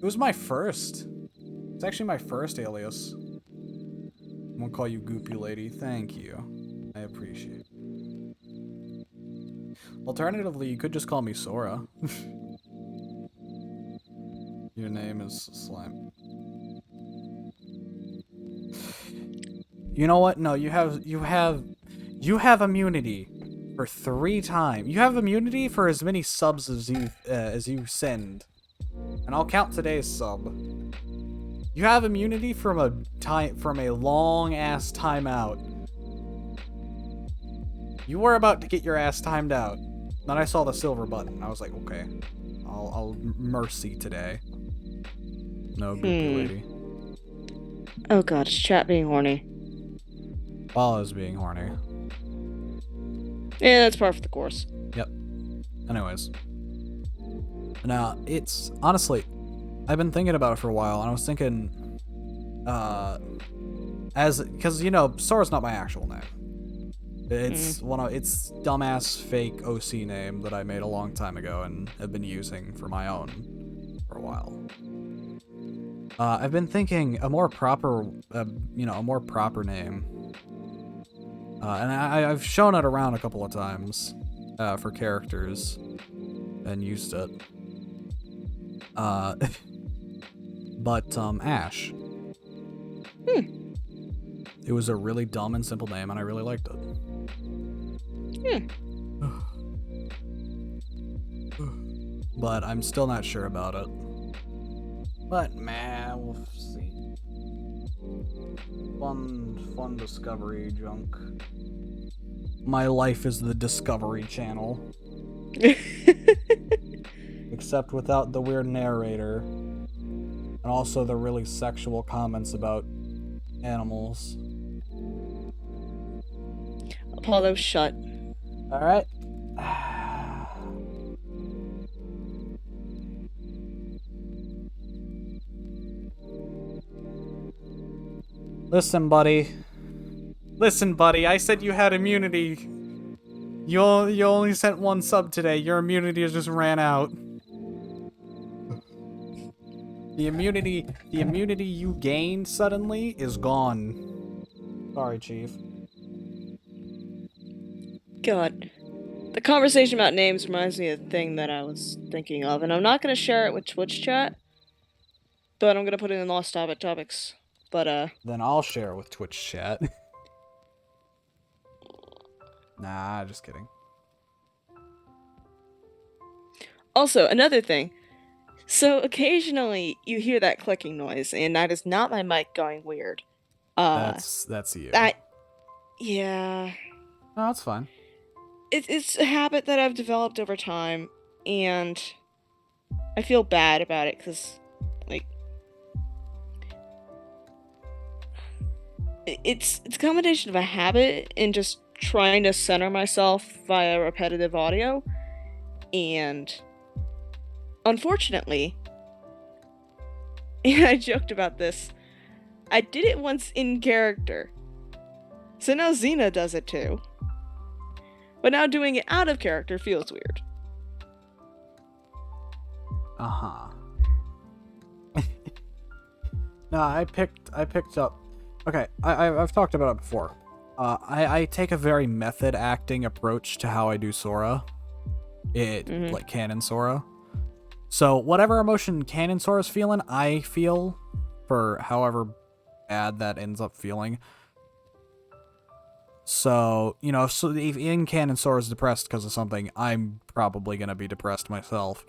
was my first. It's actually my first alias. I'm gonna call you Goopy Lady. Thank you. I appreciate it. Alternatively, you could just call me Sora. Your name is Slime. You know what? No, you have immunity for 3 times. You have immunity for as many subs as you send, and I'll count today's sub. You have immunity from a long ass timeout. You were about to get your ass timed out. Then I saw the silver button. I was like, okay, I'll mercy today. No, goopy lady. Oh god, is chat being horny? While I was being horny. Yeah, that's par for the course. Yep. Anyways. Now, it's... Honestly, I've been thinking about it for a while, and I was thinking... Because, you know, Sora's not my actual name. It's it's dumbass fake OC name that I made a long time ago and have been using for my own for a while. I've been thinking a more proper, a more proper name. And I've shown it around a couple of times for characters and used it. But Ash. It was a really dumb and simple name, and I really liked it. But I'm still not sure about it. But man, we'll see. Fun Discovery junk. My life is the Discovery Channel. Except without the weird narrator. And also the really sexual comments about animals. Apollo, shut. Alright. Listen, buddy. Listen, buddy, I said you had immunity. You only sent 1 sub today. Your immunity just ran out. The immunity you gained suddenly is gone. Sorry, Chief. God. The conversation about names reminds me of the thing that I was thinking of, and I'm not going to share it with Twitch chat, but I'm going to put it in Lost Topics. But, Then I'll share it with Twitch chat. Nah, just kidding. Also, another thing. So, occasionally, you hear that clicking noise, and that is not my mic going weird. That's you. Yeah. No, that's fine. It's a habit that I've developed over time, and I feel bad about it, because, like, it's a combination of a habit and just trying to center myself via repetitive audio, and unfortunately, and I joked about this, I did it once in character, so now Xena does it too, but now doing it out of character feels weird. No, I picked up. Okay, I've talked about it before. I take a very method acting approach to how I do Sora. Like Canon Sora. So whatever emotion Canon Sora's feeling, I feel for however bad that ends up feeling. So, you know, so if in Canon Sora's depressed because of something, I'm probably gonna be depressed myself.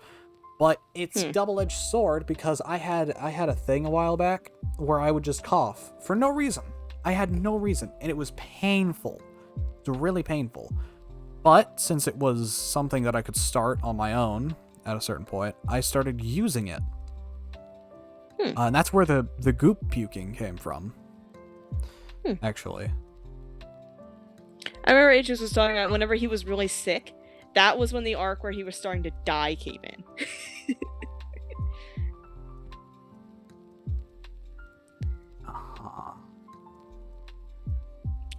But it's double-edged sword because I had a thing a while back where I would just cough for no reason. I had no reason, and it was painful. It was really painful. But since it was something that I could start on my own at a certain point, I started using it. And that's where the goop puking came from. Actually. I remember Aegis was talking about whenever he was really sick, that was when the arc where he was starting to die came in.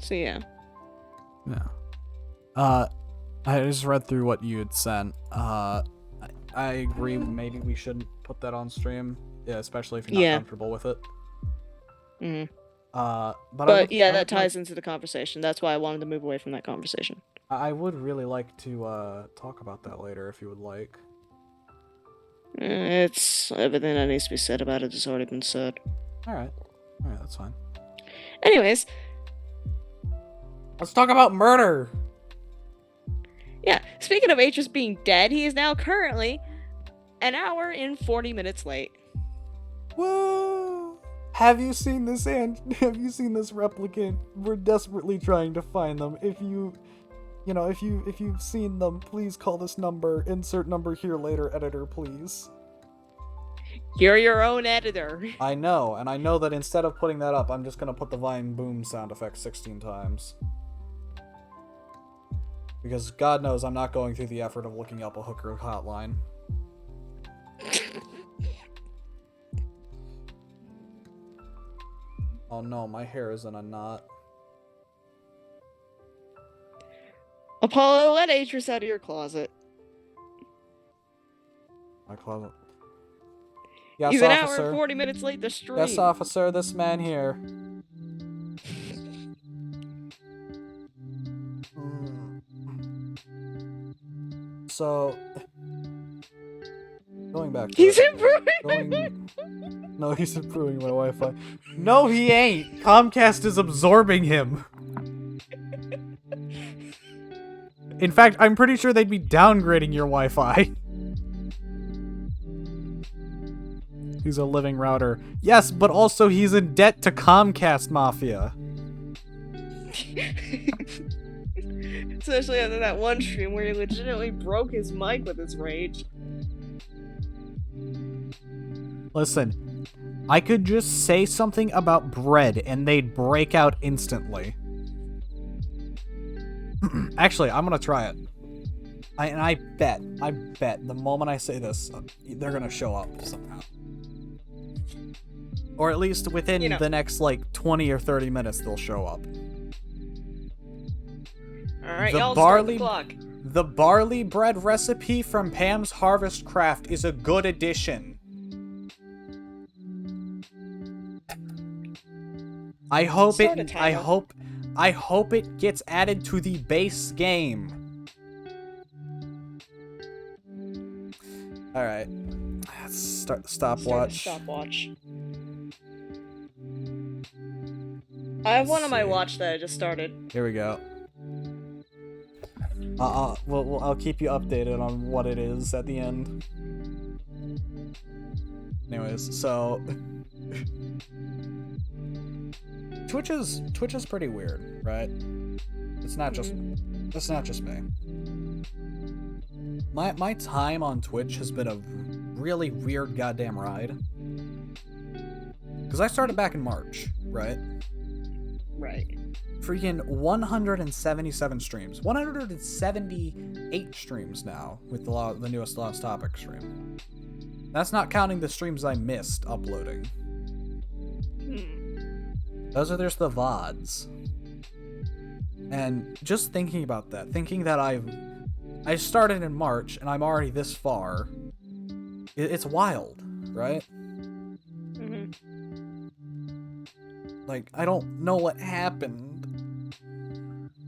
So yeah. Yeah. I just read through what you had sent. I agree, maybe we shouldn't put that on stream, yeah, especially if you're not comfortable with it. But yeah, that ties into the conversation. That's why I wanted to move away from that conversation. I would really like to talk about that later if you would like. It's everything that needs to be said about it has already been said. Alright, that's fine. Anyways, Let's talk about murder. Yeah, speaking of Atreus being dead, he is now currently an hour and 40 minutes late. Whoa! Have you seen this have you seen this replicant? We're desperately trying to find them. If you've seen them, please call this number. Insert number here later, editor, please. You're your own editor. I know, and I know that instead of putting that up, I'm just gonna put the Vine boom sound effect 16 times. Because God knows I'm not going through the effort of looking up a hooker hotline. Oh no, my hair is in a knot. Apollo, let Atreus out of your closet. My closet. Yes, He's an officer. hour and 40 minutes late to stream. Yes, officer, this man here. So, going back to He's it. improving. No, he's improving my Wi-Fi. No, he ain't. Comcast is absorbing him. In fact, I'm pretty sure they'd be downgrading your Wi-Fi. He's a living router. Yes, but also he's in debt to Comcast Mafia. Especially after that one stream where he legitimately broke his mic with his rage. Listen, I could just say something about bread and they'd break out instantly. Actually, I'm gonna try it. I bet the moment I say this, they're gonna show up somehow. Or at least within the next, 20 or 30 minutes, they'll show up. Alright, y'all start the clock. The barley bread recipe from Pam's Harvest Craft is a good addition. I hope it gets added to the base game. Alright. Let's start the stopwatch. I have one on my watch that I just started. Here we go. I'll keep you updated on what it is at the end. Anyways, so Twitch is pretty weird, right? It's not just me. My time on Twitch has been a really weird goddamn ride. Because I started back in March, right? Right. Freaking 177 streams. 178 streams now with the newest Lost Topic stream. That's not counting the streams I missed uploading. Those are just the VODs. And just thinking about that, thinking that I started in March and I'm already this far, it's wild, right? Like, I don't know what happened.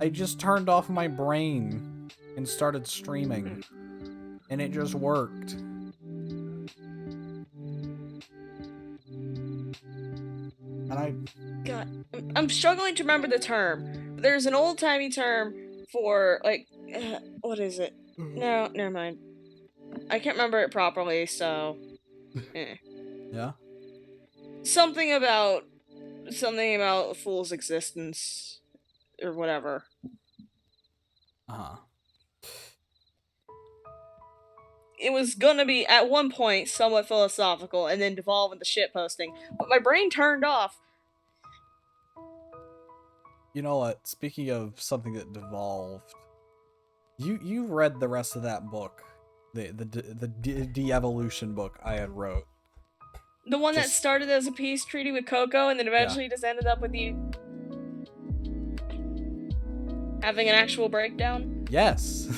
I just turned off my brain and started streaming. And it just worked. And God, I'm struggling to remember the term. There's an old-timey term for, what is it? No, never mind. I can't remember it properly, so... Yeah? Something about a fool's existence, or whatever. It was gonna be, at one point, somewhat philosophical, and then devolve into shitposting, but my brain turned off. You know what? Speaking of something that devolved, you read the rest of that book, the de-evolution book I had wrote. The one that started as a peace treaty with Coco, and then eventually just ended up with you having an actual breakdown? Yes.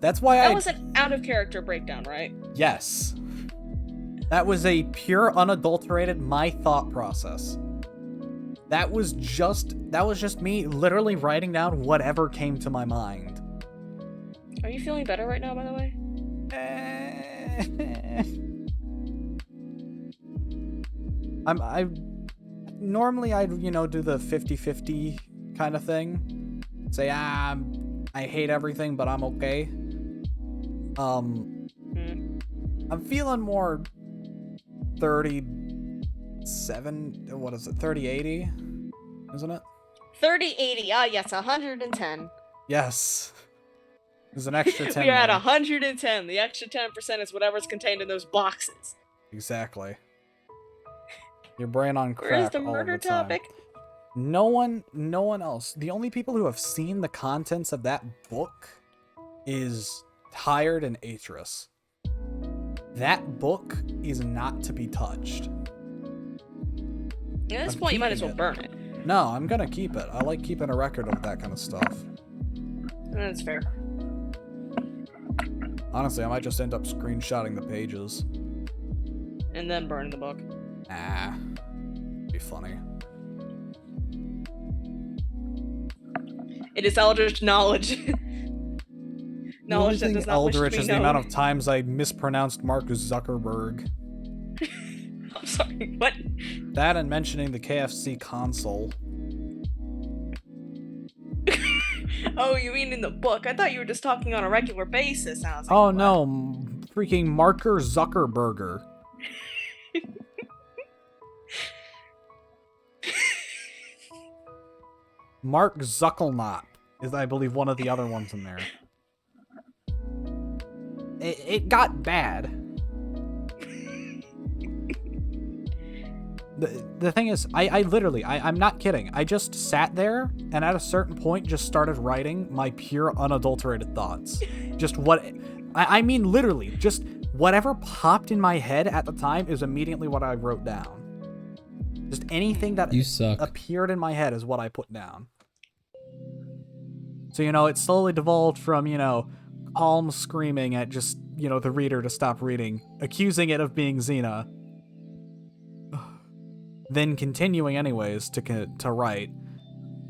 That's why That was an out-of-character breakdown, right? Yes. That was a pure, unadulterated my thought process. That was just me literally writing down whatever came to my mind. Are you feeling better right now, by the way? Normally I'd, do the 50-50 kind of thing. Say, I hate everything, but I'm okay. I'm feeling more 37, what is it, 3080, isn't it? 3080, yes, 110. Yes. There's an extra 10 We are at there. 110. The extra 10% is whatever's contained in those boxes. Exactly. Your brain on crack. Where's the all murder the time. topic? No one else. The only people who have seen the contents of that book is Tired and Atris. That book is not to be touched. At this I'm point, you might as keeping well it. burn it. No, I'm gonna keep it. I like keeping a record of that kind of stuff. That's fair. Honestly, I might just end up screenshotting the pages. And then burn the book. Ah, be funny. It is eldritch knowledge. Knowledge that does not eldritch wish to be is known. the amount of times I mispronounced Mark Zuckerberg. I'm sorry, what? That and mentioning the KFC console. Oh, you mean in the book? I thought you were just talking on a regular basis. I was like, Oh what? no, freaking Marker Zuckerberger. Mark Zuckelnop is, I believe, one of the other ones in there. It got bad. The thing is, I literally, I'm not kidding. I just sat there and at a certain point just started writing my pure unadulterated thoughts. Just what, I mean literally, just whatever popped in my head at the time is immediately what I wrote down. Just anything that You suck. appeared in my head is what I put down. So, it slowly devolved from, calm screaming at just, the reader to stop reading, accusing it of being Xena, then continuing anyways to write,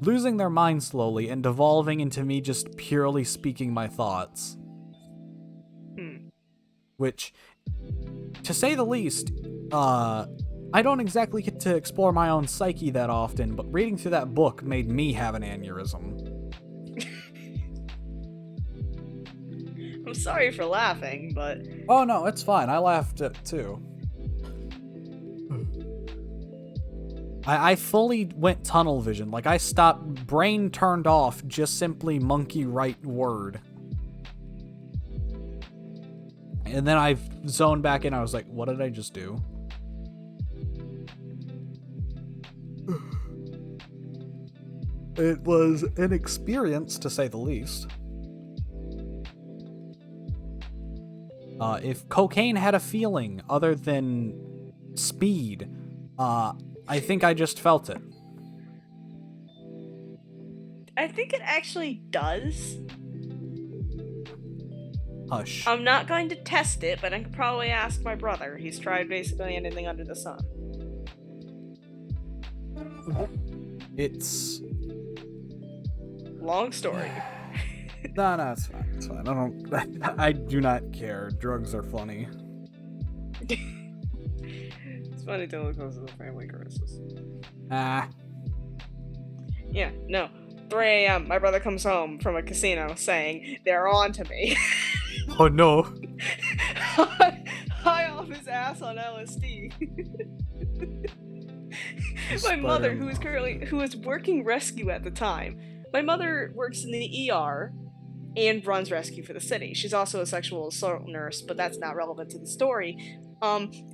losing their mind slowly and devolving into me just purely speaking my thoughts. Which, to say the least, I don't exactly get to explore my own psyche that often, but reading through that book made me have an aneurysm. I'm sorry for laughing, but... Oh no, it's fine. I laughed at it too. I fully went tunnel vision. Like, I stopped, brain turned off, just simply monkey write word. And then I zoned back in. I was like, what did I just do? It was an experience, to say the least. If cocaine had a feeling other than speed, I think I just felt it. I think it actually does. Hush. I'm not going to test it, but I could probably ask my brother. He's tried basically anything under the sun. It's... Long story. No, it's fine. It's fine. I do not care. Drugs are funny. It's funny till it goes to the family crisis. Ah. Yeah, no. 3 a.m. My brother comes home from a casino saying they're on to me. Oh no. High off his ass on LSD. My mother, who is working rescue at the time. My mother works in the ER and runs rescue for the city. She's also a sexual assault nurse, but that's not relevant to the story.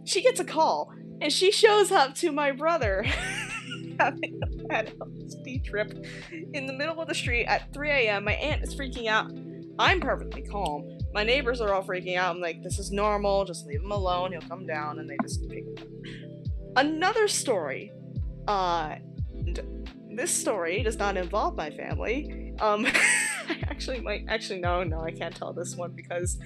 She gets a call, and she shows up to my brother having a bad LSD trip in the middle of the street at 3 a.m. My aunt is freaking out. I'm perfectly calm. My neighbors are all freaking out. I'm like, this is normal. Just leave him alone. He'll come down, and they just pick him up. Another story. This story does not involve my family. No, I can't tell this one because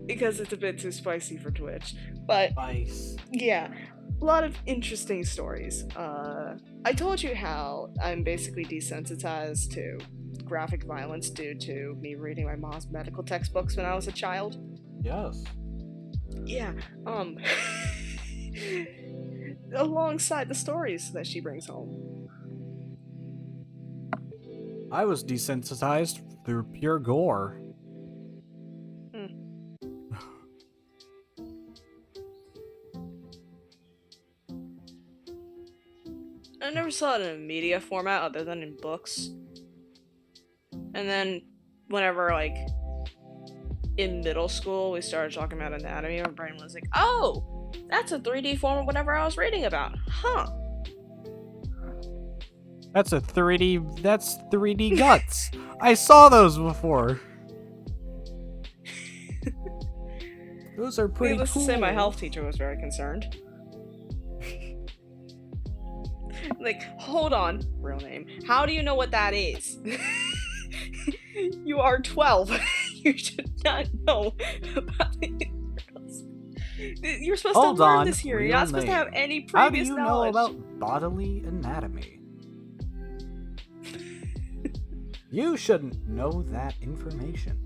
it's a bit too spicy for Twitch. But Spice. yeah, a lot of interesting stories. I told you how I'm basically desensitized to graphic violence due to me reading my mom's medical textbooks when I was a child. Yes. Yeah, alongside the stories that she brings home. I was desensitized through pure gore. I never saw it in a media format other than in books. And then whenever, like, in middle school we started talking about anatomy, my brain was like, oh, that's a 3D form of whatever I was reading about. Huh. That's 3D guts. I saw those before. Those are pretty Needless cool. to say, my health teacher was very concerned. Like, hold on, real name. How do you know what that is? You are 12. You should not know about it. You're supposed Hold to learn on, this here. You're real not supposed to have name. any How do previous you knowledge. know about bodily anatomy? You shouldn't know that information.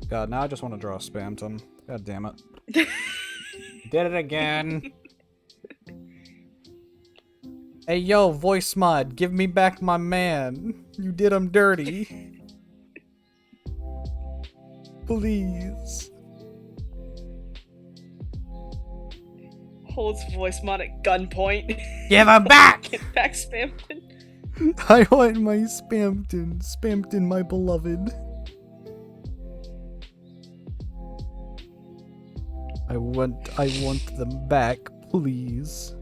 God, now I just want to draw a Spamton. God damn it. Did it again. Hey yo, voice mod, give me back my man. You did him dirty. Please. Holds voice mod at gunpoint. Give him back! Get back, Spamton. I want my Spamton. Spamton, my beloved. I want them back, please.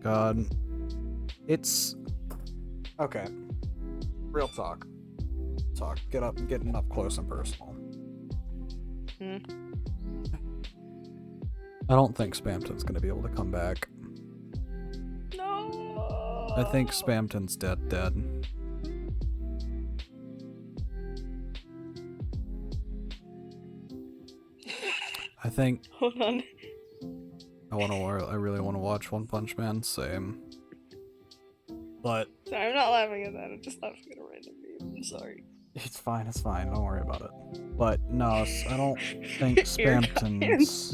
God. It's... Okay. Real talk. Getting up close and personal. I don't think Spamton's gonna be able to come back. No. I think Spamton's dead. I think Hold on. I really want to watch One Punch Man. Same. But Sorry, I'm not laughing at that. I'm just laughing at a random meme. I'm sorry. it's fine. Don't worry about it. But no, I don't think Spamton's.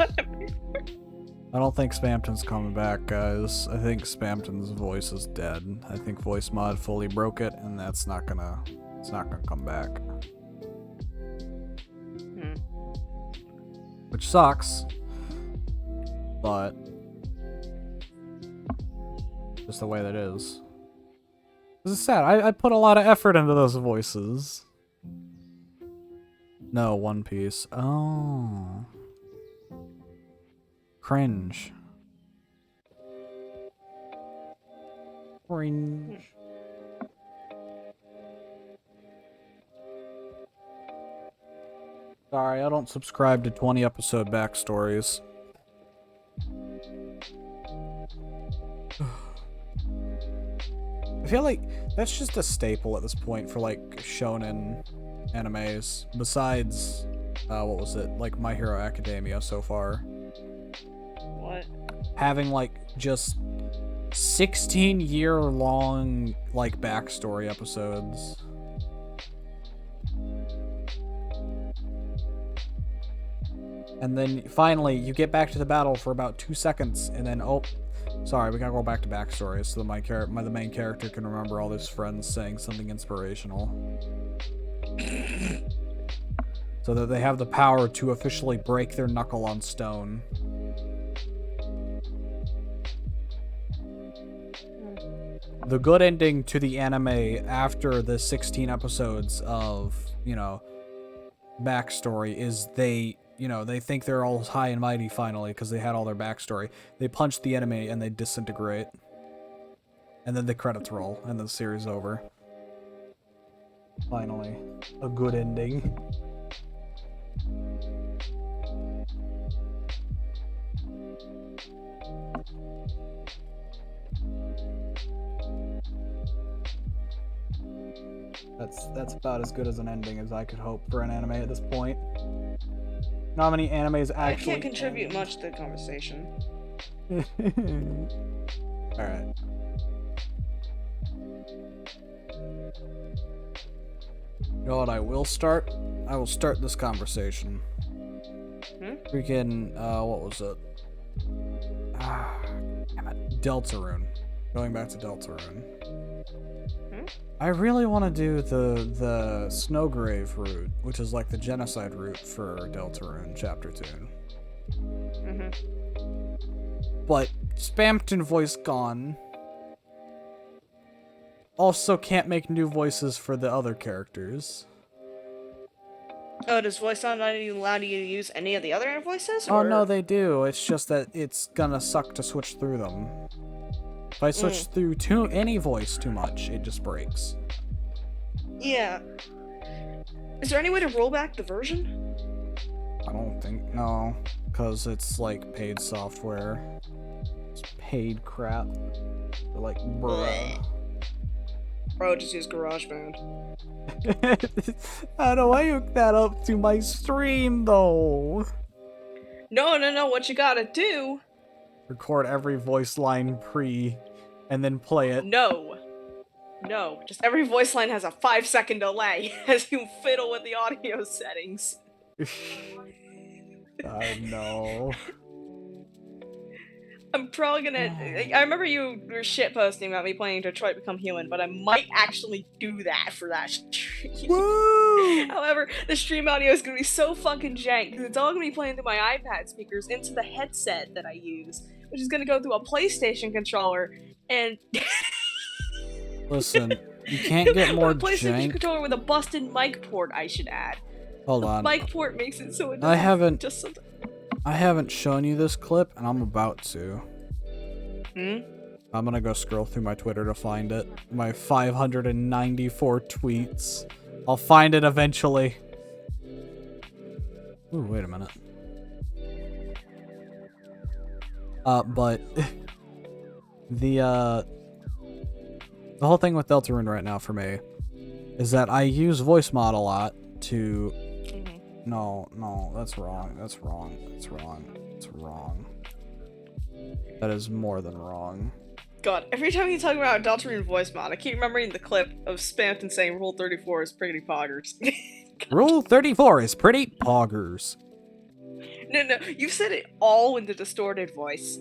I don't think Spamton's coming back, guys. I think Spamton's voice is dead. I think voice mod fully broke it, and it's not gonna come back. Which sucks. But just the way that is. This is sad. I put a lot of effort into those voices. No, One Piece. Oh. Cringe. Cringe. Sorry, I don't subscribe to 20 episode backstories. I feel like that's just a staple at this point for like shonen animes. Besides, what was it? Like My Hero Academia so far. What? Having like just 16-year-long like backstory episodes. And then finally you get back to the battle for about 2 seconds, and then oh, sorry, we gotta go back to backstory so that the main character can remember all his friends saying something inspirational. So that they have the power to officially break their knuckle on stone. The good ending to the anime after the 16 episodes of, backstory is they think they're all high and mighty finally because they had all their backstory. They punch the enemy and they disintegrate. And then the credits roll and the series over. Finally. A good ending. That's about as good as an ending as I could hope for an anime at this point. Not how many animes actually... I can't contribute much to the conversation. Alright. You know what I will start? I will start this conversation. Freaking, what was it? Damn it. Deltarune. Going back to Deltarune. Hmm? I really want to do the Snowgrave route, which is like the genocide route for Deltarune Chapter 2. But Spamton voice gone. Also can't make new voices for the other characters. Oh, does VoiceOn not even allow you to use any of the other voices? Oh or- no, they do. It's just that it's gonna suck to switch through them. If I switch through any voice too much, it just breaks. Yeah. Is there any way to roll back the version? I don't think, no. Because it's like paid software. It's paid crap. They're like, bruh. Bro, just use GarageBand. How do I hook that up to my stream, though? No, what you gotta do... Record every voice line and then play it. No, just every voice line has a 5-second delay as you fiddle with the audio settings. No. I'm probably gonna... I remember you were shitposting about me playing Detroit Become Human, but I might actually do that for that stream. Woo! However, the stream audio is gonna be so fucking jank, because it's all gonna be playing through my iPad speakers into the headset that I use, which is gonna go through a PlayStation controller, and... Listen, you can't get more a PlayStation jank. controller with a busted mic port, I should add. Hold on. Mic port makes it so it doesn't I haven't shown you this clip, and I'm about to. Hmm? I'm gonna go scroll through my Twitter to find it. My 594 tweets. I'll find it eventually. Ooh, wait a minute. But the whole thing with Deltarune right now for me is that I use voice mod a lot to... No, that's wrong. That's wrong. That is more than wrong. God, every time you talk about Deltarune voice mod, I keep remembering the clip of Spamton saying Rule 34 is pretty poggers. Rule 34 is pretty poggers. No, you said it all in the distorted voice.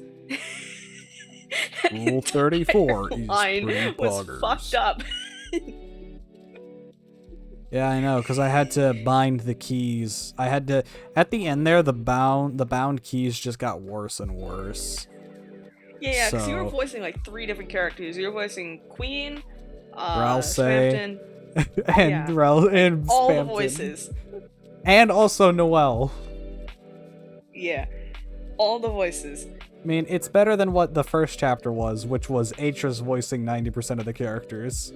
Rule 34 is line pretty was poggers. fucked up. Yeah, I know, because I had to bind the keys. I had to... At the end there, the bound keys just got worse and worse. Yeah, because you were So- voicing like 3 different characters. You were voicing Queen, Ralsei, Spamton, and yeah. and all the Spamton. voices. And also Noelle. Yeah, all the voices. I mean, it's better than what the first chapter was, which was Atra's voicing 90% of the characters.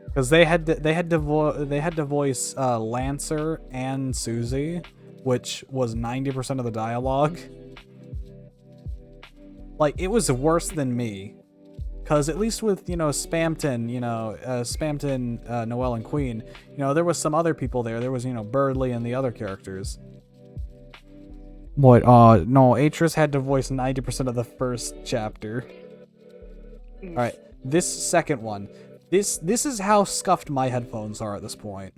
Because they had to voice Lancer and Susie, which was 90% of the dialogue. Like, it was worse than me. Because at least with, Spamton, Noelle and Queen, there was some other people there. There was, Birdley and the other characters. What? No, Atris had to voice 90% of the first chapter. Alright, this second one. This is how scuffed my headphones are at this point.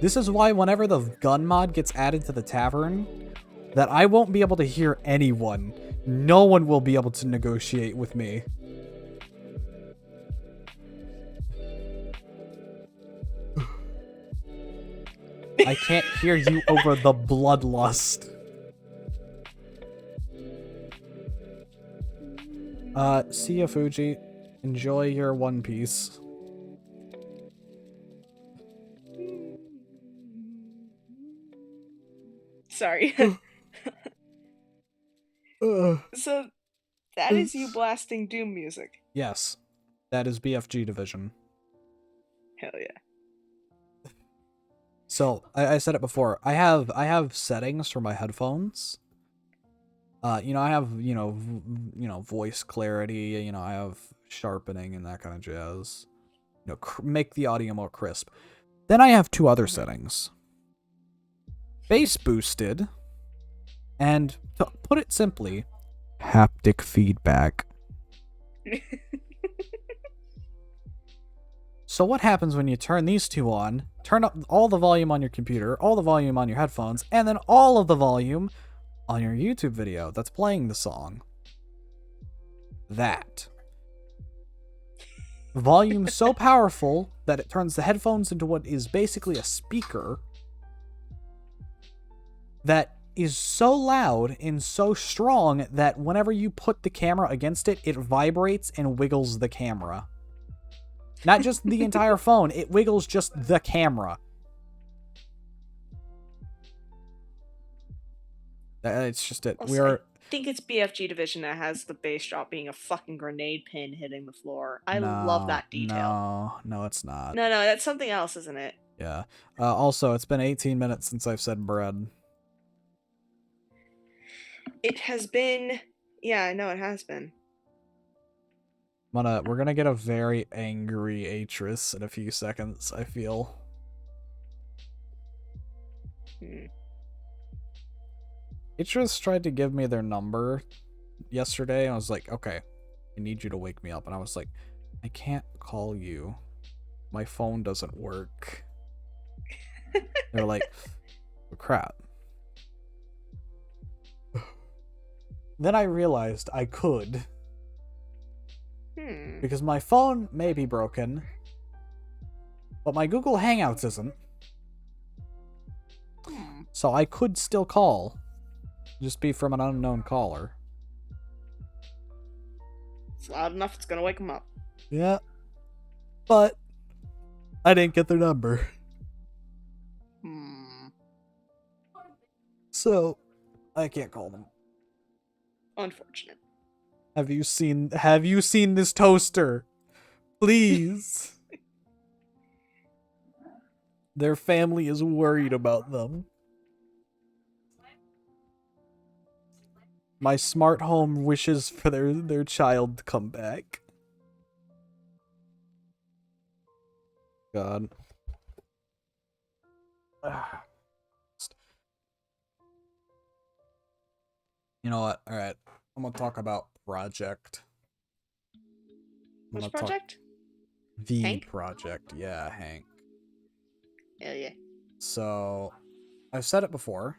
This is why whenever the gun mod gets added to the tavern, that I won't be able to hear anyone. No one will be able to negotiate with me. I can't hear you over the bloodlust. See ya, Fuji. Enjoy your One Piece. Sorry. So, that is you blasting Doom music. Yes, that is BFG Division. Hell yeah. So I said it before. I have settings for my headphones. I have voice clarity. I have sharpening and that kind of jazz. Make the audio more crisp. Then I have 2 other settings. Bass boosted, and to put it simply, haptic feedback. So what happens when you turn these 2 on, turn up all the volume on your computer, all the volume on your headphones, and then all of the volume on your YouTube video that's playing the song. That. Volume so powerful that it turns the headphones into what is basically a speaker that is so loud and so strong that whenever you put the camera against it, it vibrates and wiggles the camera. Not just the entire phone, it wiggles just the camera. It's just it. I think it's BFG Division that has the bass drop being a fucking grenade pin hitting the floor. I love that detail. No, it's not. No, that's something else, isn't it? Yeah. Also, it's been 18 minutes since I've said bread. It has been... Yeah, I know it has been. We're gonna get a very angry Atris in a few seconds, I feel. Atris tried to give me their number yesterday, and I was like, okay, I need you to wake me up. And I was like, I can't call you. My phone doesn't work. They're like, oh, crap. Then I realized I could. Because my phone may be broken, but my Google Hangouts isn't. So I could still call. Just be from an unknown caller. It's loud enough, it's gonna wake them up. Yeah. But I didn't get their number. So I can't call them. Unfortunate. Have you seen this toaster? Please. Their family is worried about them. My smart home wishes for their child to come back. God. You know what? Alright. I'm gonna talk about Project. Which project? The Hank? Project. Yeah, Hank. Hell yeah. So, I've said it before.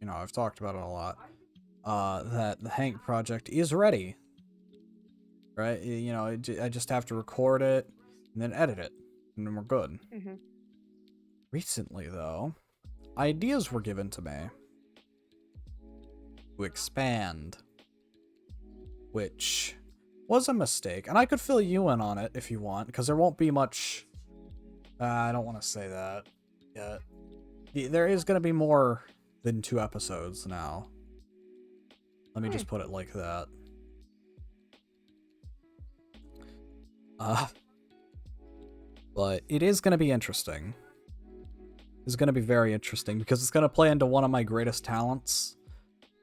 You know, I've talked about it a lot. That the Hank Project is ready. Right? You know, I just have to record it and then edit it. And then we're good. Recently, though, ideas were given to me to expand, which was a mistake. And I could fill you in on it if you want, because there won't be much... I don't want to say that yet. There is going to be more than 2 episodes now. Let me just put it like that. But it is going to be interesting. It's going to be very interesting because it's going to play into one of my greatest talents.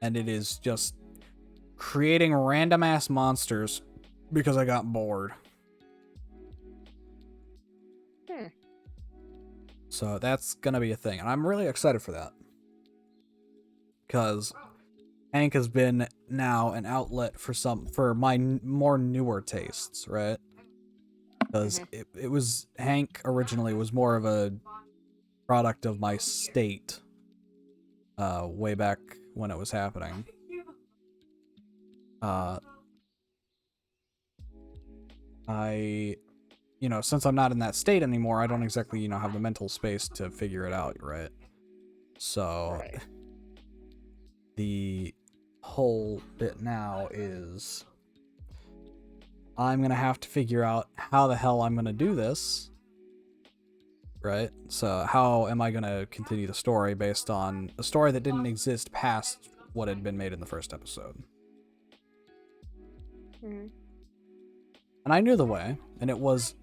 And it is just creating random ass monsters because I got bored. So that's going to be a thing. And I'm really excited for that. Because Hank has been now an outlet for my more newer tastes, right? Because it was... Hank originally was more of a product of my state way back when it was happening. You know, since I'm not in that state anymore, I don't exactly, you know, have the mental space to figure it out, right? So, the whole bit now is I'm gonna have to figure out how the hell I'm gonna do this, right? So, how am I gonna continue the story based on a story that didn't exist past what had been made in the first episode? And I knew the way, and it was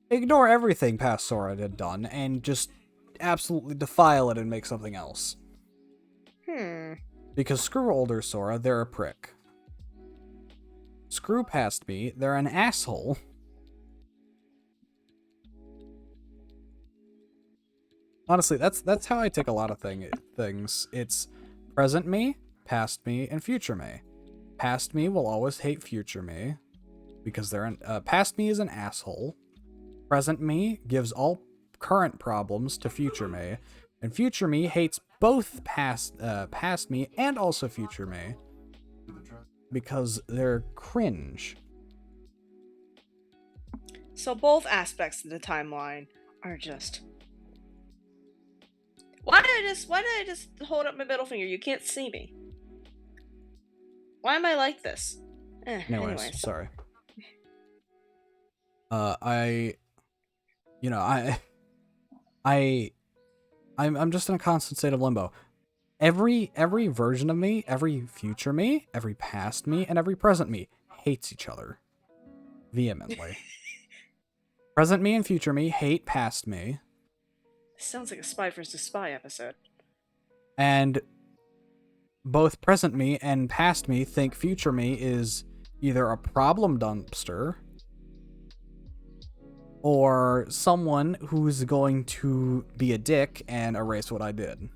ignore everything past Sora had done and just absolutely defile it and make something else. Because screw older Sora, they're a prick. Screw past me, they're an asshole. Honestly, that's how I take a lot of things. It's present me, past me, and future me. Past me will always hate future me because past me is an asshole. Present me gives all current problems to future me, and future me hates both past me and also future me because they're cringe. So both aspects of the timeline are just. Why did I just hold up my middle finger? You can't see me. Why am I like this? Anyways, sorry. I'm just in a constant state of limbo. Every version of me, every future me, every past me, and every present me hates each other vehemently. Present me and future me hate past me. This sounds like a Spy vs. Spy episode. And both present me and past me think future me is either a problem dumpster or someone who's going to be a dick and erase what I did.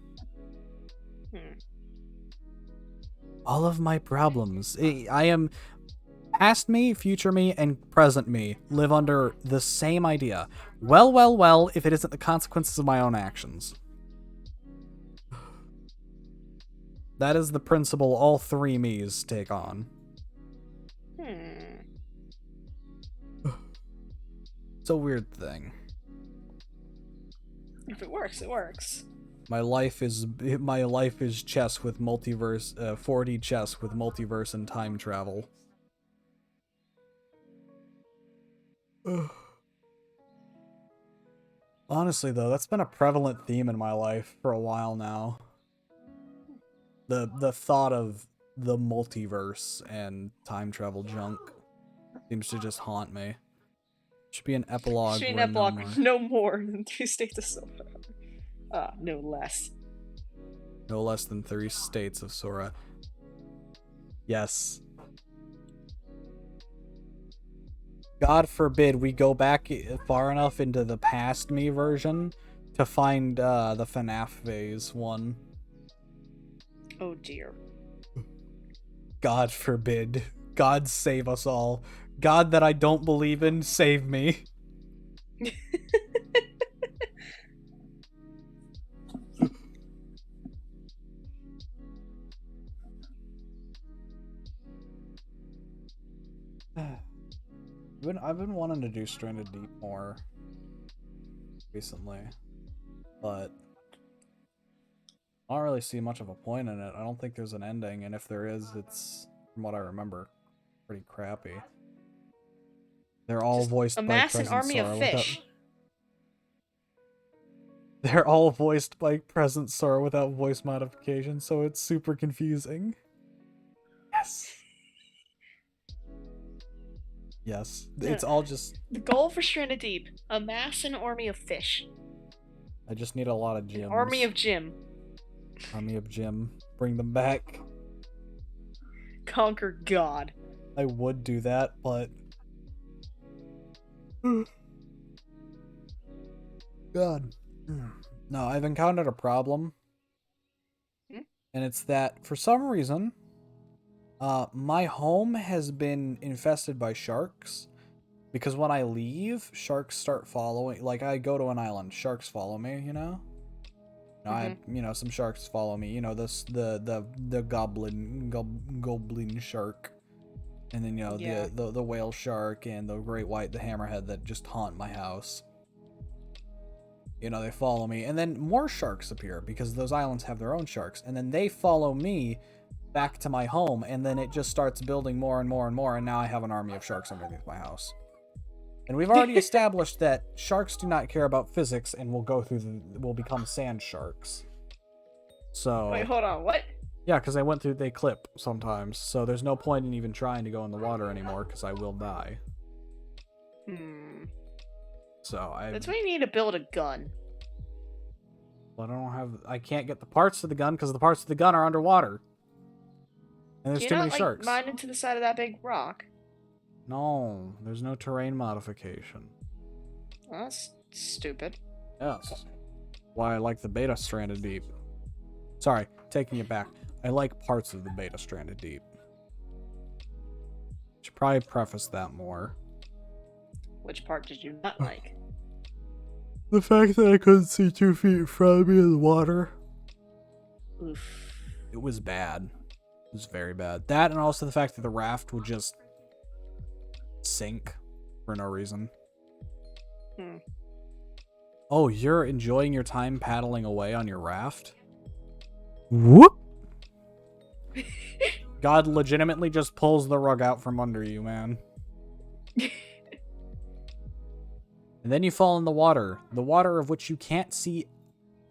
All of my problems. I am past me, future me, and present me live under the same idea. Well, if it isn't the consequences of my own actions. That is the principle all three me's take on. It's a weird thing. If it works, it works. My life is chess with multiverse, 4D chess with multiverse and time travel. Honestly, though, that's been a prevalent theme in my life for a while now. The thought of the multiverse and time travel junk seems to just haunt me. Should be an epilogue. Should be an epilogue. No more than 3 states of Sora. No less. No less than 3 states of Sora. Yes. God forbid we go back far enough into the past me version to find the FNAF phase 1. Oh dear. God forbid. God save us all. God that I don't believe in, save me. I've been wanting to do Stranded Deep more recently, but I don't really see much of a point in it. I don't think there's an ending, and if there is, it's, from what I remember, pretty crappy. They're all Just voiced by amass Present an army Sora of fish. They're all voiced by Present Sora without voice modification, so it's super confusing. Yes. Yes. It's all just... The goal for Stranded Deep: amass an army of fish. I just need a lot of gems. An army of Jim. Army of Jim. Bring them back. Conquer God. I would do that, but... God. No, I've encountered a problem. And it's that, for some reason, my home has been infested by sharks. Because when I leave, sharks start following. Like, I go to an island, sharks follow me, you know? Some sharks follow me. You know, the goblin shark. And then, the whale shark and the great white, the hammerhead that just haunt my house. You know, they follow me. And then more sharks appear because those islands have their own sharks. And then they follow me back to my home. And then it just starts building more and more and more. And now I have an army of sharks underneath my house. And we've already established that sharks do not care about physics and will become sand sharks. So... Wait, hold on, what? Yeah, because they clip sometimes. So there's no point in even trying to go in the water anymore because I will die. So That's why you need to build a gun. Well, I can't get the parts to the gun because the parts of the gun are underwater. And there's too many sharks. Mine into the side of that big rock. No, there's no terrain modification. Well, that's stupid. Yes. Why I like the beta Stranded Deep. Sorry, taking it back. I like parts of the beta Stranded Deep. Should probably preface that more. Which part did you not like? The fact that I couldn't see 2 feet in front of me in the water. Oof. It was bad. It was very bad. That and also the fact that the raft would just sink for no reason. Hmm. Oh, you're enjoying your time paddling away on your raft? Whoop! God legitimately just pulls the rug out from under you, man. And then you fall in the water of which you can't see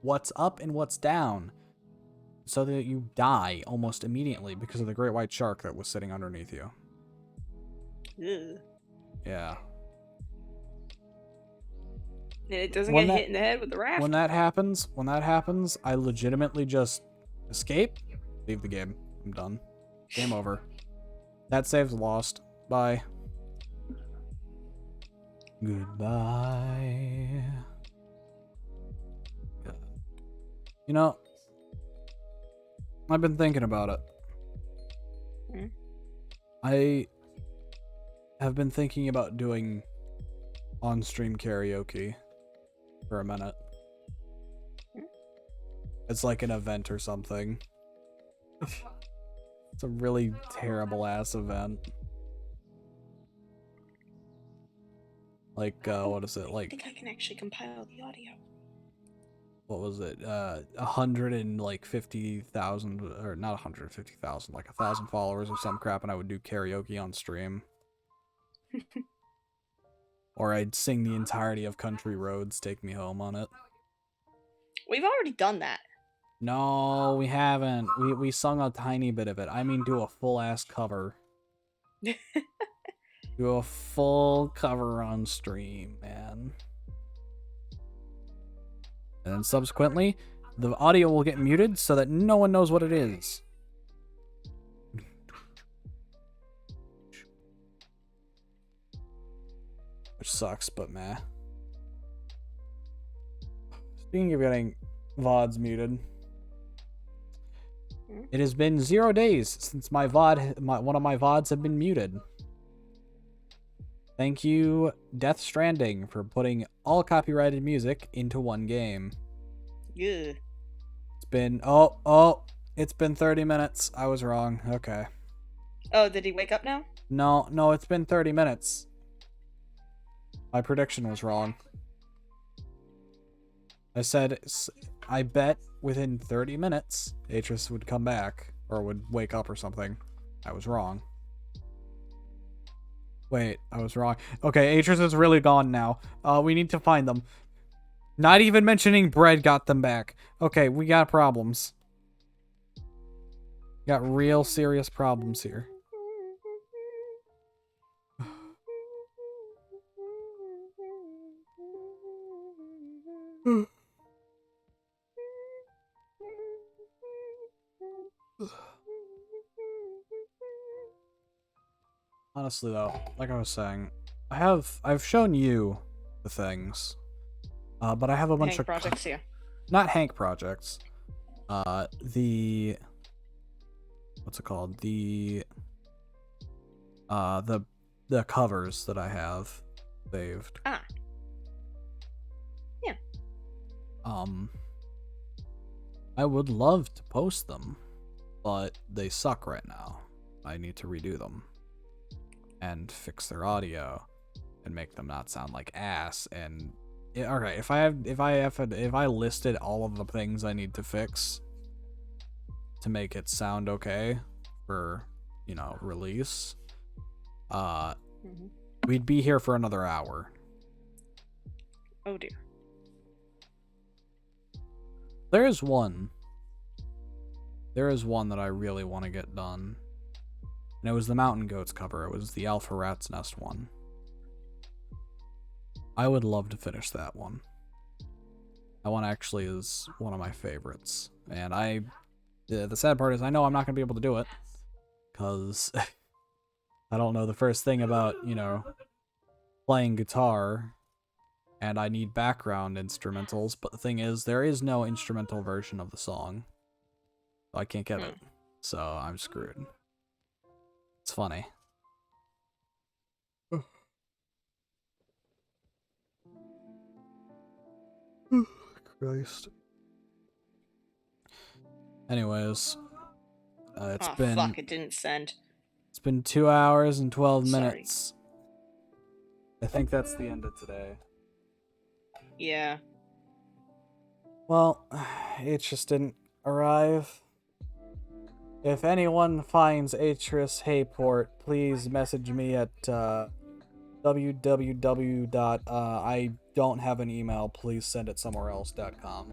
what's up and what's down, so that you die almost immediately because of the great white shark that was sitting underneath you. Ugh. Yeah. And it doesn't get hit in the head with the raft. When that happens, I legitimately just escape, leave the game. I'm done. Game over. That save's lost. Bye. Goodbye. You know, I've been thinking about it. Hmm? I have been thinking about doing on-stream karaoke for a minute. It's like an event or something. It's a really terrible ass event. Like, what is it? Like, I think I can actually compile the audio. What was it? 150,000, or not 150,000, like 1,000 followers or some crap, and I would do karaoke on stream. Or I'd sing the entirety of Country Roads, Take Me Home on it. We've already done that. No, we haven't. We sung a tiny bit of it. I mean, do a full-ass cover. Do a full cover on stream, man. And then subsequently, the audio will get muted so that no one knows what it is. Which sucks, but meh. Speaking of getting VODs muted, it has been 0 days since one of my VODs have been muted. Thank you, Death Stranding, for putting all copyrighted music into one game. Yeah. It's been it's been 30 minutes. I was wrong. Okay. Oh, did he wake up now? No, it's been 30 minutes. My prediction was wrong. I said, I bet within 30 minutes, Atris would come back, or would wake up or something. I was wrong. Wait, I was wrong. Okay, Atris is really gone now. We need to find them. Not even mentioning Bread got them back. Okay, we got problems. Got real serious problems here. Honestly though, like I was saying, I've shown you the things. But I have a bunch Hank of projects, yeah. Not Hank projects. The what's it called? The covers that I have saved. Ah. Yeah. I would love to post them, but they suck right now. I need to redo them and fix their audio and make them not sound like ass. And okay, if I listed all of the things I need to fix to make it sound okay for, you know, release, we'd be here for another hour. Oh dear. There is one that I really want to get done. And it was the Mountain Goats cover. It was the Alpha Rat's Nest one. I would love to finish that one. That one actually is one of my favorites. And the sad part is I know I'm not going to be able to do it. Because I don't know the first thing about, you know, playing guitar. And I need background instrumentals. But the thing is, there is no instrumental version of the song. So I can't get it. So I'm screwed. It's funny. Christ. Anyways, it's Oh been fuck! It didn't send. it's been 2 hours and 12 Sorry. minutes. I think that's the end of today. Yeah. Well, it just didn't arrive. If anyone finds Atris Hayport, please message me at www. I don't have an email. Please send it somewhere else.com.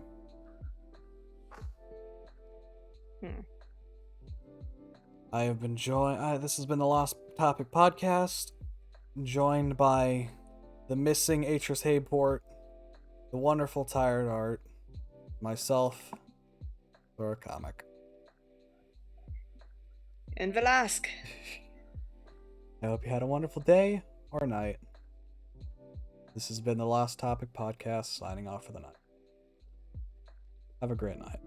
I have been this has been the Lost Topic Podcast, joined by the missing Atris Hayport, the wonderful Tired Art, myself, or a comic. And Velasque. I hope you had a wonderful day or night. This has been the Lost Topic Podcast, signing off for the night. Have a great night.